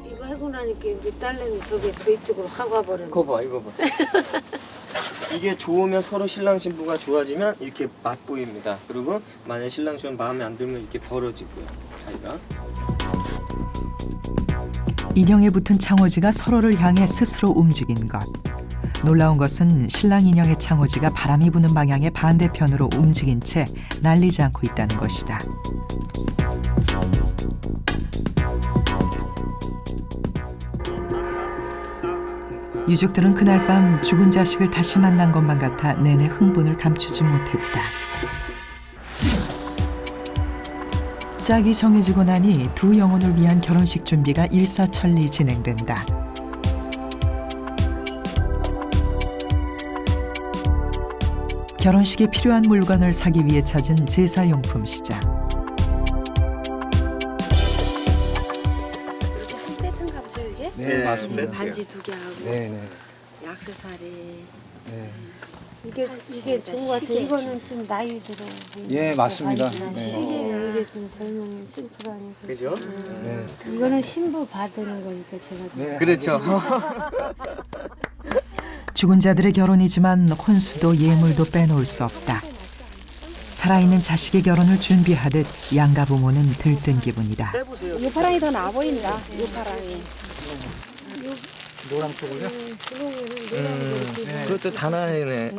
이거 하고 나니까 이제 딸내미 저기 그 이쪽으로 확 와버렸네. 이거 봐, 이거 봐. 이게 좋으면 서로 신랑 신부가 좋아지면 이렇게 맛보입니다. 그리고 만약 신랑 신부 마음에 안 들면 이렇게 벌어지고요, 사이가. 인형에 붙은 창호지가 서로를 향해 스스로 움직인 것. 놀라운 것은 신랑 인형의 창호지가 바람이 부는 방향의 반대편으로 움직인 채 날리지 않고 있다는 것이다. 유족들은 그날 밤 죽은 자식을 다시 만난 것만 같아 내내 흥분을 감추지 못했다. 짝이 정해지고 나니 두 영혼을 위한 결혼식 준비가 일사천리 진행된다. 결혼식에 필요한 물건을 사기 위해 찾은 제사용품 시장. 이렇게 한 세트인가 보죠 이게? 네, 맞습니다. 반지 2개 하고. 네네. 액세서리. 네. 이게 좋은 것 같아요. 이거는 좀 나이 들어 보이는. 예, 맞습니다. 반지랑 네. 시계는 이게 좀 젊은 심플하니까. 그죠? 네. 이거는 신부 받는 거니까 제가. 네. 그렇죠. 죽은 자들의 결혼이지만 혼수도 예물도 빼놓을 수 없다. 살아있는 자식의 결혼을 준비하듯 양가 부모는 들뜬 기분이다. 이 파랑이 더 나아 보인다. 이 파랑이. 노랑 쪽을요? 그것도 단아이네.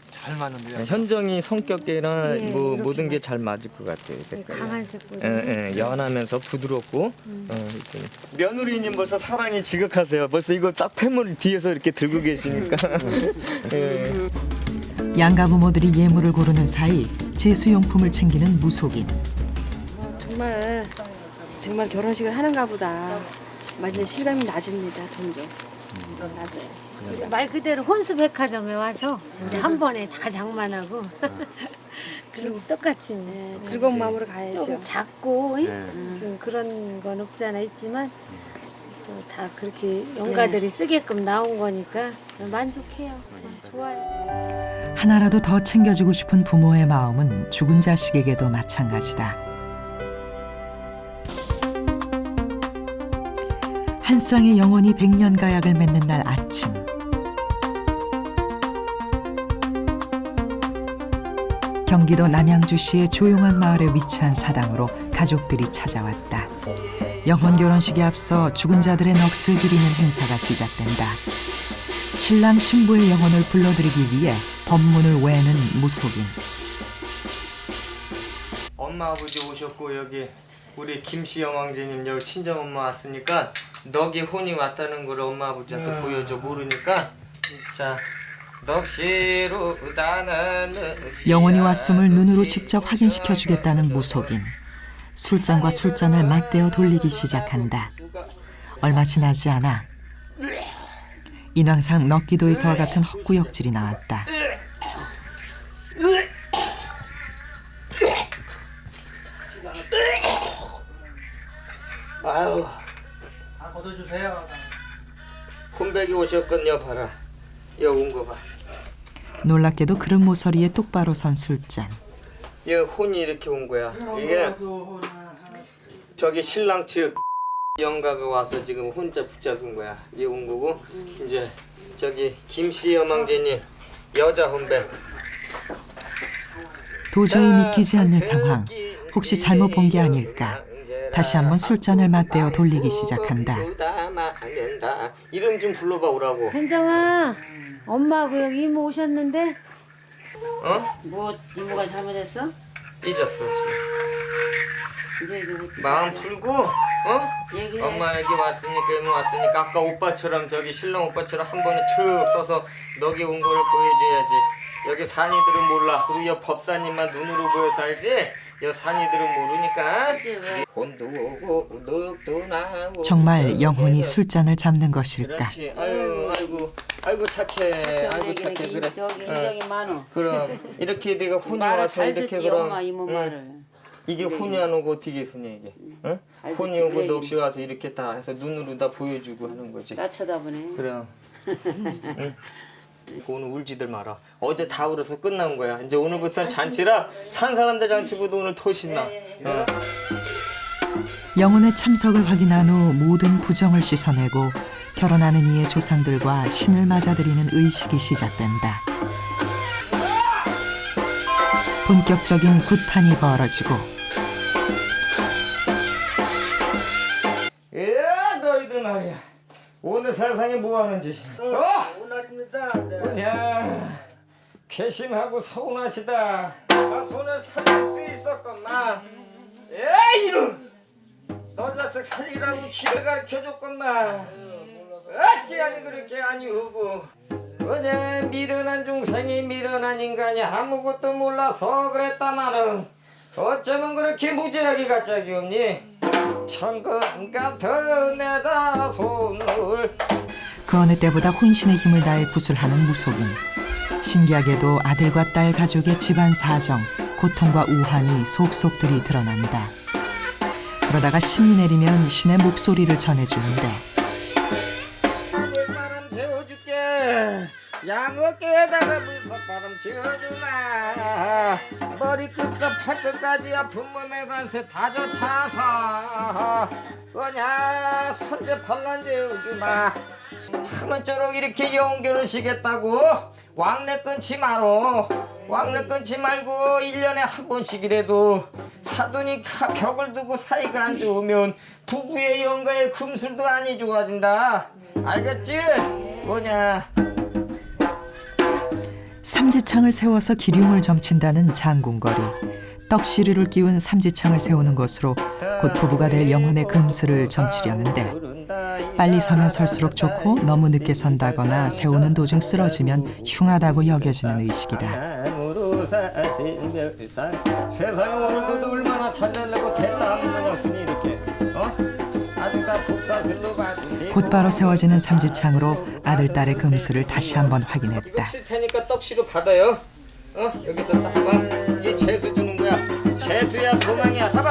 잘 맞는데요. 현정이 성격이나 네, 뭐 이렇게 모든 게 잘 맞을 것 같아요. 색깔이. 강한 색보다. 연하면서 부드럽고. 이렇게. 며느리님 벌써 사랑이 지극하세요. 벌써 이거 딱 폐물 뒤에서 이렇게 들고 계시니까. 예. 양가 부모들이 예물을 고르는 사이 제수용품을 챙기는 무속인. 정말 결혼식을 하는가 보다. 맞아요. 실감이 낮습니다. 점점. 낮아요. 말 그대로 혼수 백화점에 와서 이제 한 번에 다 장만하고 그리고 똑같이 즐거운 마음으로 가야죠. 좀 작고 좀 그런 건 없잖아 있지만 또 다 그렇게 영가들이 쓰게끔 나온 거니까 만족해요. 좋아요. 하나라도 더 챙겨주고 싶은 부모의 마음은 죽은 자식에게도 마찬가지다. 한 쌍의 영혼이 100년 가약을 맺는 날 아침. 경기도 남양주시의 조용한 마을에 위치한 사당으로 가족들이 찾아왔다. 영혼 결혼식에 앞서 죽은 자들의 넋을 기리는 행사가 시작된다. 신랑 신부의 영혼을 불러들이기 위해 법문을 외는 무속인. 엄마 아버지 오셨고 여기 우리 김씨영 왕제님 여기 친정 엄마 왔으니까 넋이 혼이 왔다는 걸 엄마 아버지한테 보여줘. 모르니까 자 넋이로 나는 영혼이 왔음을 눈으로 직접 확인시켜 주겠다는 무속인. 술잔과 술잔을 맞대어 돌리기 시작한다. 얼마 지나지 않아 인왕상 넋기도에서와 같은 헛구역질이 나왔다. 걷어주세요. 혼백이 오셨건요. 봐라. 여기 온 거 봐. 놀랍게도 그런 모서리에 똑바로 선 술잔. 얘 혼이 이렇게 온 거야. 이게 저기 신랑 측 영가가 와서 지금 혼자 붙잡은 거야. 얘 온 거고 이제 저기 김씨 여망제님 여자 혼백. 도저히 믿기지 않는 상황. 혹시 잘못 본 게 아닐까. 다시 한번 술잔을 맞대어 돌리기 시작한다. 이름 좀 불러봐 오라고. 현정아, 엄마하고 여기 이모 오셨는데? 어? 뭐 이모가 잘못했어? 삐졌어 지금. 마음 풀고 어? 얘기해. 엄마 여기 왔으니까 이모 왔으니까 아까 오빠처럼 저기 신랑 오빠처럼 한 번에 툭 써서 너기 온 걸 보여줘야지. 여기 산이들은 몰라. 그리고 여 법사님만 눈으로 보여서 알지? 여 산이들은 모르니까. 혼도 오고 우덕도 나오고. 정말 영혼이 술잔을 잡는 것일까. 그렇지. 아이고 착해. 아이고 착해. 그래. 저기 인정이 많어. 그럼 이렇게 내가 혼이 말을 와서 잘 이렇게 듣지, 그럼 엄마 이모 말을. 이게 혼이 안 오고 어떻게 했으냐 이게. 응? 잘 혼이 듣지, 오고 그래. 너 없이 와서 이렇게 다 해서 눈으로 다 보여주고 하는 거지. 나 쳐다보네. 그럼. 응? 오늘 울지들 마라. 어제 다 울어서 끝난 거야. 이제 오늘부터는 잔치라 산 사람들 잔치보다 오늘 더 신나. 어. 영혼의 참석을 확인한 후 모든 부정을 씻어내고 결혼하는 이의 조상들과 신을 맞아들이는 의식이 시작된다. 본격적인 굿판이 벌어지고 야 너희들 말이야. 오늘 세상에 뭐 하는지. 오늘입니다. 그냥 괘씸하고 서운하시다. 자손을 살릴 수 있었건만. 야 이놈! 너 자식 살리라고 길을 가르쳐줬건만. 어찌하니 그렇게 아니오고. 그냥 미련한 중생이 미련한 인간이 아무것도 몰라서 그랬다마는 어쩌면 그렇게 무지하게 갑자기 없니? 천금 같은 내 자손을. 그 어느 때보다 혼신의 힘을 다해 구슬하는 무속인. 신기하게도 아들과 딸 가족의 집안 사정, 고통과 우환이 속속들이 드러난다. 그러다가 신이 내리면 신의 목소리를 전해주는데 물바람 재워줄게. 양어깨에다가 물석바람 지어주마. 머리끝서 발끝까지 아픈 몸에 관세 다져차서 뭐냐 선제 반란 재워주마. 하면쪼록 이렇게 영결혼시겠다고 왕래 끊지 마로. 왕래 끊지 말고 1년에 한 번씩이라도 사두니까 벽을 두고 사이가 안 좋으면 부부의 영가의 금술도 안이 좋아진다. 알겠지? 뭐냐. 삼지창을 세워서 기륭을 점친다는 장군거리. 떡시루를 끼운 삼지창을 세우는 것으로 곧 부부가 될 영혼의 금슬을 점치려는데 빨리 서면 설수록 좋고 너무 늦게 선다거나 세우는 도중 쓰러지면 흉하다고 여겨지는 의식이다. 세상에 오늘도 너 얼마나 잘되려고 됐다 하는 거냐 쓰니 이렇게. 아들과 복사슬로 봐주세요. 곧바로 세워지는 삼지창으로 아들, 딸의 금슬을 다시 한번 확인했다. 칠 테니까 떡시로 받아요. 여기서 딱 봐. 이게 재수 주는 거야. 재수야 소망이야. 봐봐.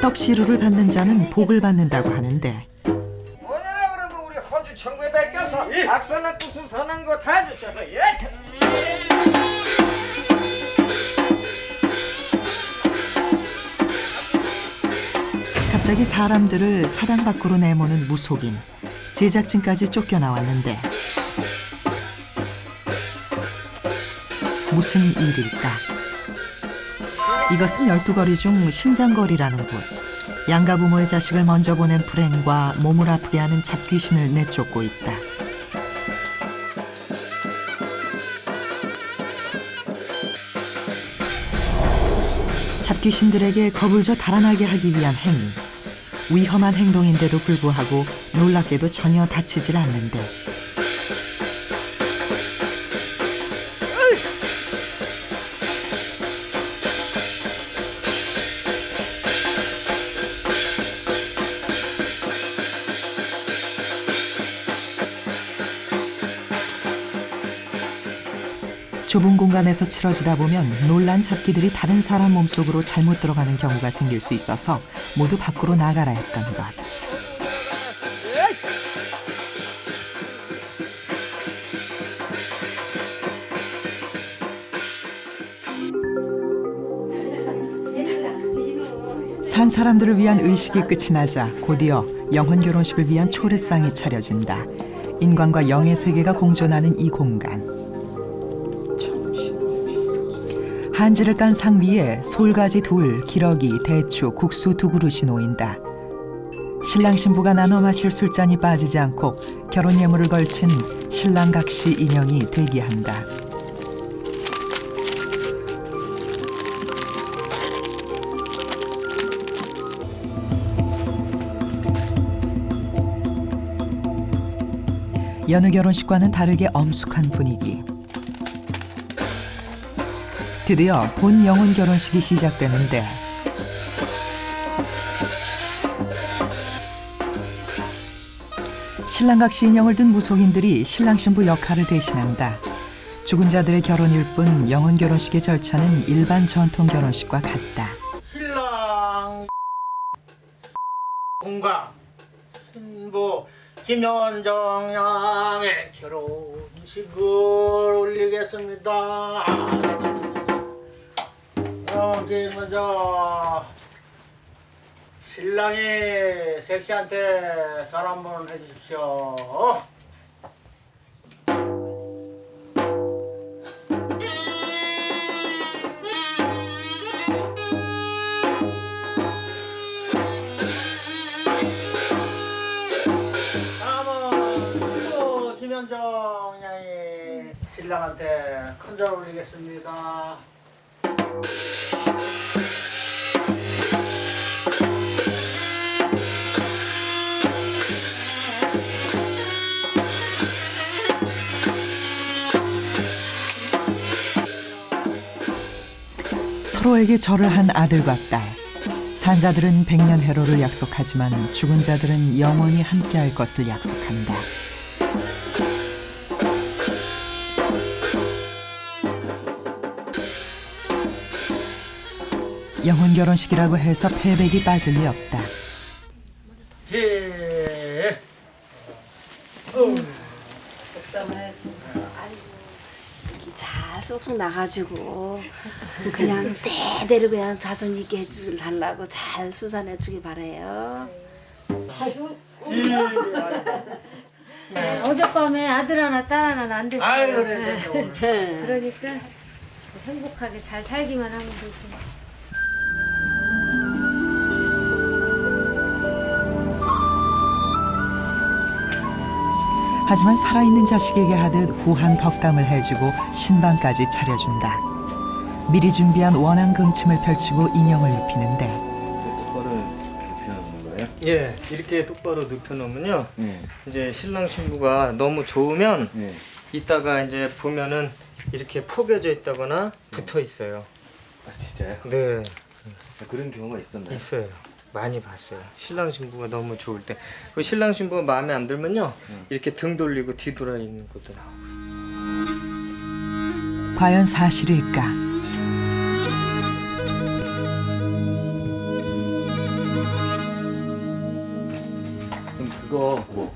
떡시루를 받는 자는 복을 받는다고 하는데 뭐냐라 그러면 우리 허주 천국에 뺏겨서 악선한 구슬 선한 거 다 주셔서 예. 갑자기 사람들을 사당 밖으로 내모는 무속인. 제작진까지 쫓겨나왔는데 무슨 일일까? 이것은 12거리 중 신장거리라는 곳. 양가 부모의 자식을 먼저 보낸 불행과 몸을 아프게 하는 잡귀신을 내쫓고 있다. 잡귀신들에게 겁을 줘 달아나게 하기 위한 행위. 위험한 행동인데도 불구하고 놀랍게도 전혀 다치질 않는데 좁은 공간에서 치러지다 보면 놀란 잡기들이 다른 사람 몸속으로 잘못 들어가는 경우가 생길 수 있어서 모두 밖으로 나가라 했던 것. 산 사람들을 위한 의식이 끝이 나자 곧이어 영혼 결혼식을 위한 초례상이 차려진다. 인간과 영의 세계가 공존하는 이 공간. 한지를 깐 상 위에 솔가지 둘, 기러기, 대추, 국수 두 그릇이 놓인다. 신랑 신부가 나눠 마실 술잔이 빠지지 않고 결혼 예물을 걸친 신랑 각시 인형이 대기한다. 여느 결혼식과는 다르게 엄숙한 분위기. 드디어 본 영혼 결혼식이 시작되는데 신랑 각시 인형을 든 무속인들이 신랑 신부 역할을 대신한다. 죽은 자들의 결혼일 뿐 영혼 결혼식의 절차는 일반 전통 결혼식과 같다. 신랑 공과 신부 김현정 양의 결혼식을 올리겠습니다. 여기 먼저 신랑이 섹시한테 잘 한번 해주십시오. 다음은 신부 김현정 양이 신랑한테 큰 절 올리겠습니다. 서로에게 절을 한 아들과 딸. 산자들은 백년해로를 약속하지만 죽은 자들은 영원히 함께할 것을 약속한다. 영혼 결혼식이라고 해서 패백이 빠질 리 없다. 잘 쏙쏙 나가지고 그냥 대대로 그냥 자손 있게 해주려고 잘 수산해 주길 바래요. 어젯밤에 아들 하나 딸 하나는 안 됐어요. 아유, 그래. 그러니까 행복하게 잘 살기만 하면 되지. 하지만 살아있는 자식에게 하듯 후한 덕담을 해주고 신방까지 차려준다. 미리 준비한 원앙 금침을 펼치고 인형을 눕히는데 똑바로 눕혀놓는 거예요? 예, 이렇게 똑바로 눕혀놓으면요. 이제 신랑 신부가 너무 좋으면 이따가 이제 보면은 이렇게 포개져 있다거나 붙어 있어요. 아 진짜요? 네. 그런 경우가 있었나요? 있어요. 많이 봤어요. 신랑 신부가 너무 좋을 때. 그 신랑 신부가 마음에 안 들면요. 이렇게 등 돌리고 뒤돌아 있는 것도 나오고. 과연 사실일까? 그럼 그거 뭐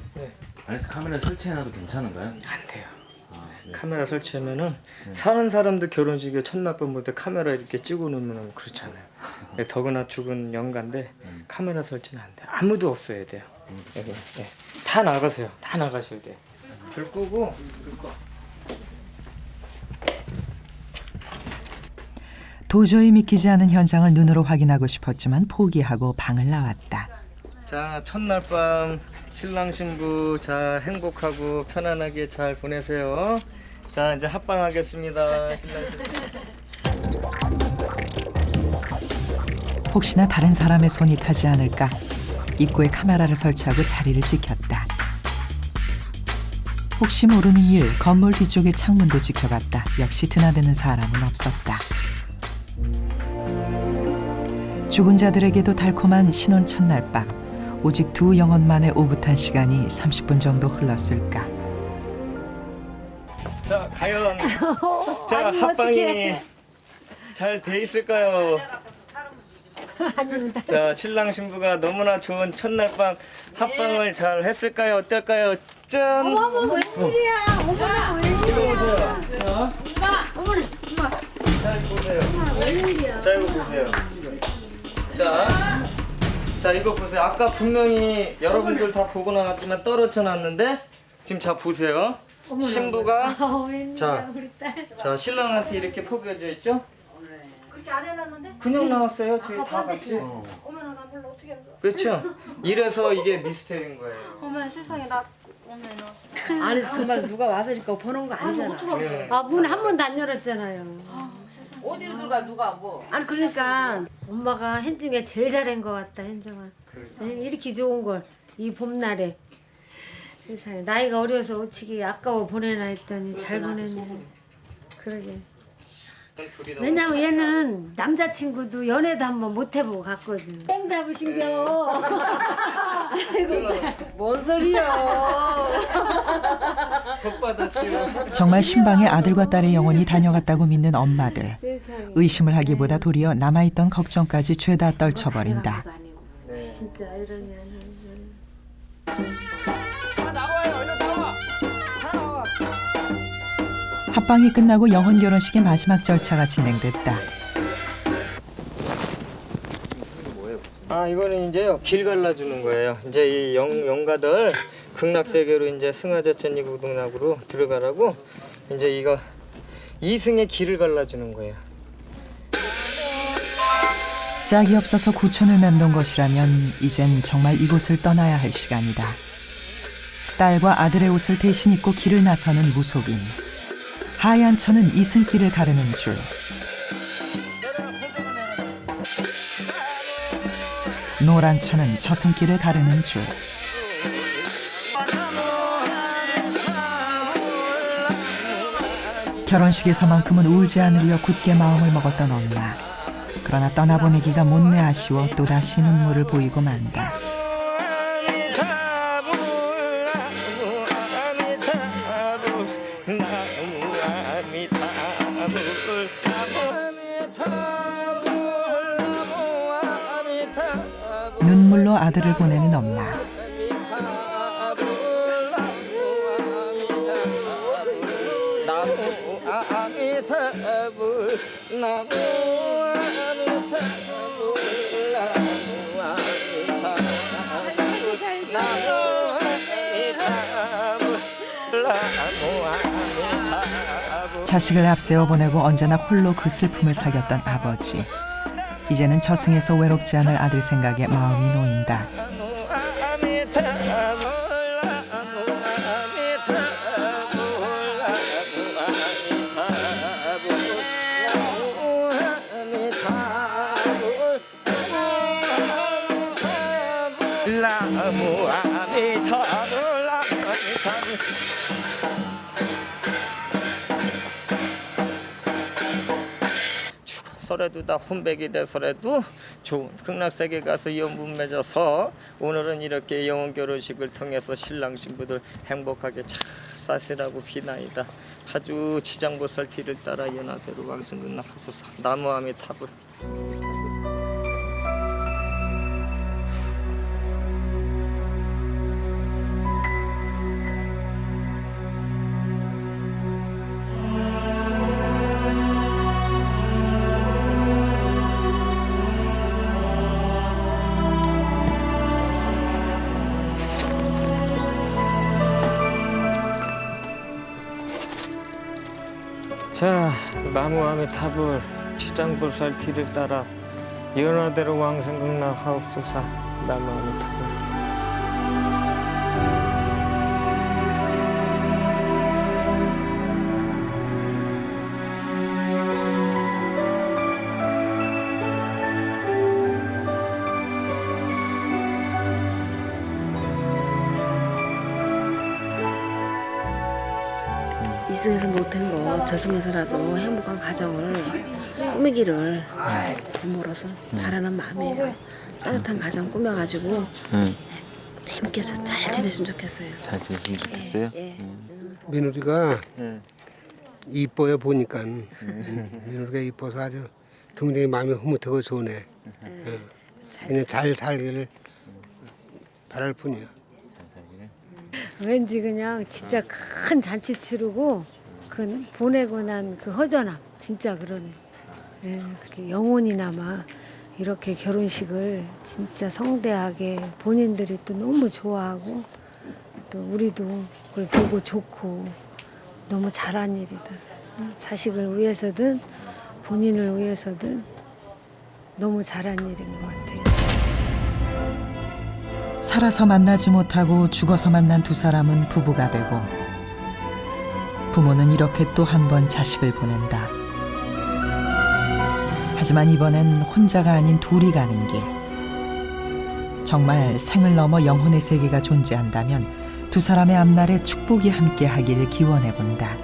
안에서 카메라 설치해놔도 괜찮은가요? 안 돼요. 카메라 설치하면은 사는 사람들 결혼식에 첫날밤부터 카메라 이렇게 찍어 놓으면 그렇잖아요. 더구나 죽은 영가인데 카메라 설치는 안 돼요. 아무도 없어야 돼요. 여기 다 나가세요. 다 나가셔야 돼요. 불 끄고 도저히 믿기지 않은 현장을 눈으로 확인하고 싶었지만 포기하고 방을 나왔다. 자, 첫날 밤 신랑 신부 잘 행복하고 편안하게 잘 보내세요. 자, 이제 합방하겠습니다. 신랑 신부. 혹시나 다른 사람의 손이 타지 않을까 입구에 카메라를 설치하고 자리를 지켰다. 혹시 모르는 일 건물 뒤쪽의 창문도 지켜봤다. 역시 드나드는 사람은 없었다. 죽은 자들에게도 달콤한 신혼 첫날 밤. 오직 두 영혼만의 오붓한 시간이 30분 정도 흘렀을까. 자, 과연 자, 합방이 잘 돼 있을까요? 자, 신랑 신부가 너무나 좋은 첫날 밤 합방을 잘 했을까요? 어떨까요? 짠! 어머머, 웬일이야? 어머나, 웬일이야? 자, 어머나, 엄마. 잘 보세요. 웬일이야? 자, 이거 보세요. 자, 자 이거 보세요. 아까 분명히 여러분들 다 보고 나갔지만 떨어져 놨는데 지금 자 보세요. 신부가 자 신랑한테 이렇게 포개져 있죠? 그렇게 안 해놨는데? 그냥 나왔어요. 저희 다 같이. 어머나 나 몰라 어떻게 알아? 그렇죠? 이래서 이게 미스터리인 거예요. 어머 세상에 나 오늘 나왔어. 아니 정말 누가 와서 이렇게 보는 거 아니잖아. 네. 아 문 한 번도 안 열었잖아요. 어디로 들어가 누가 뭐? 아니 그러니까 엄마가 hen 중에 제일 잘한 것 같다 현정아. 이렇게 좋은 걸 이 봄날에 세상에 나이가 어려서 어찌기 아까워 보내나 했더니 잘 보냈네. 그러게. 왜냐면 얘는 남자친구도 연애도 한번 못 해보고 갔거든. 뺑 잡으신겨. 아이고 뭔 소리야. 정말 신방에 아들과 딸의 영혼이 다녀갔다고 믿는 엄마들. 의심을 하기보다 도리어 남아있던 걱정까지 죄다 떨쳐버린다. 진짜 이러냐. 합방이 끝나고 영혼 결혼식의 마지막 절차가 진행됐다. 아 이거는 이제요 길 갈라주는 거예요. 이제 이 영가들 극락세계로 이제 승하자천이구등락으로 들어가라고 이제 이거 이승의 길을 갈라주는 거예요. 짝이 없어서 구천을 맴돈 것이라면 이젠 정말 이곳을 떠나야 할 시간이다. 딸과 아들의 옷을 대신 입고 길을 나서는 무속인. 하얀 천은 이승길을 가르는 줄. 노란 천은 저승길을 가르는 줄. 결혼식에서만큼은 울지 않으려 굳게 마음을 먹었던 엄마. 그러나 떠나보내기가 못내 아쉬워 또다시 눈물을 보이고 만다. 눈물로 아들을 보내는 엄마. 자식을 앞세워 보내고 언제나 홀로 그 슬픔을 사겼던 아버지. 이제는 저승에서 외롭지 않을 아들 생각에 마음이 놓인다. 서래도 다 혼백이 돼서라도 좋은 극락세계 가서 연분 맺어서 오늘은 이렇게 영혼 결혼식을 통해서 신랑 신부들 행복하게 잘 사시라고 비나이다. 아주 지장보살 길을 따라 연하대로 왕승극락하소서. 나무아미타불. 자, 나무아미타불 지장보살 길을 따라 연하대로 왕승극락하옵소서. 나무아미타불. 이승에서 못한 거 저승에서라도 행복한 가정을 꾸미기를 부모로서 바라는 마음이에요. 따뜻한 가정 꾸며가지고 재밌게 잘 지냈으면 좋겠어요. 잘 지냈으면 좋겠어요? 며느리가 이뻐요 보니까. 며느리가 이뻐서 아주 굉장히 마음이 흐뭇하고 좋네. 그냥 잘 살기를 바랄 뿐이야. 왠지 그냥 진짜 큰 잔치 치르고 그 보내고 난 그 허전함 진짜 그러네. 예, 그렇게 영혼이 남아 이렇게 결혼식을 진짜 성대하게 본인들이 또 너무 좋아하고 또 우리도 그걸 보고 좋고 너무 잘한 일이다. 자식을 위해서든 본인을 위해서든 너무 잘한 일인 것 같아요. 살아서 만나지 못하고 죽어서 만난 두 사람은 부부가 되고 부모는 이렇게 또 한 번 자식을 보낸다. 하지만 이번엔 혼자가 아닌 둘이 가는 길. 정말 생을 넘어 영혼의 세계가 존재한다면 두 사람의 앞날에 축복이 함께하길 기원해 본다.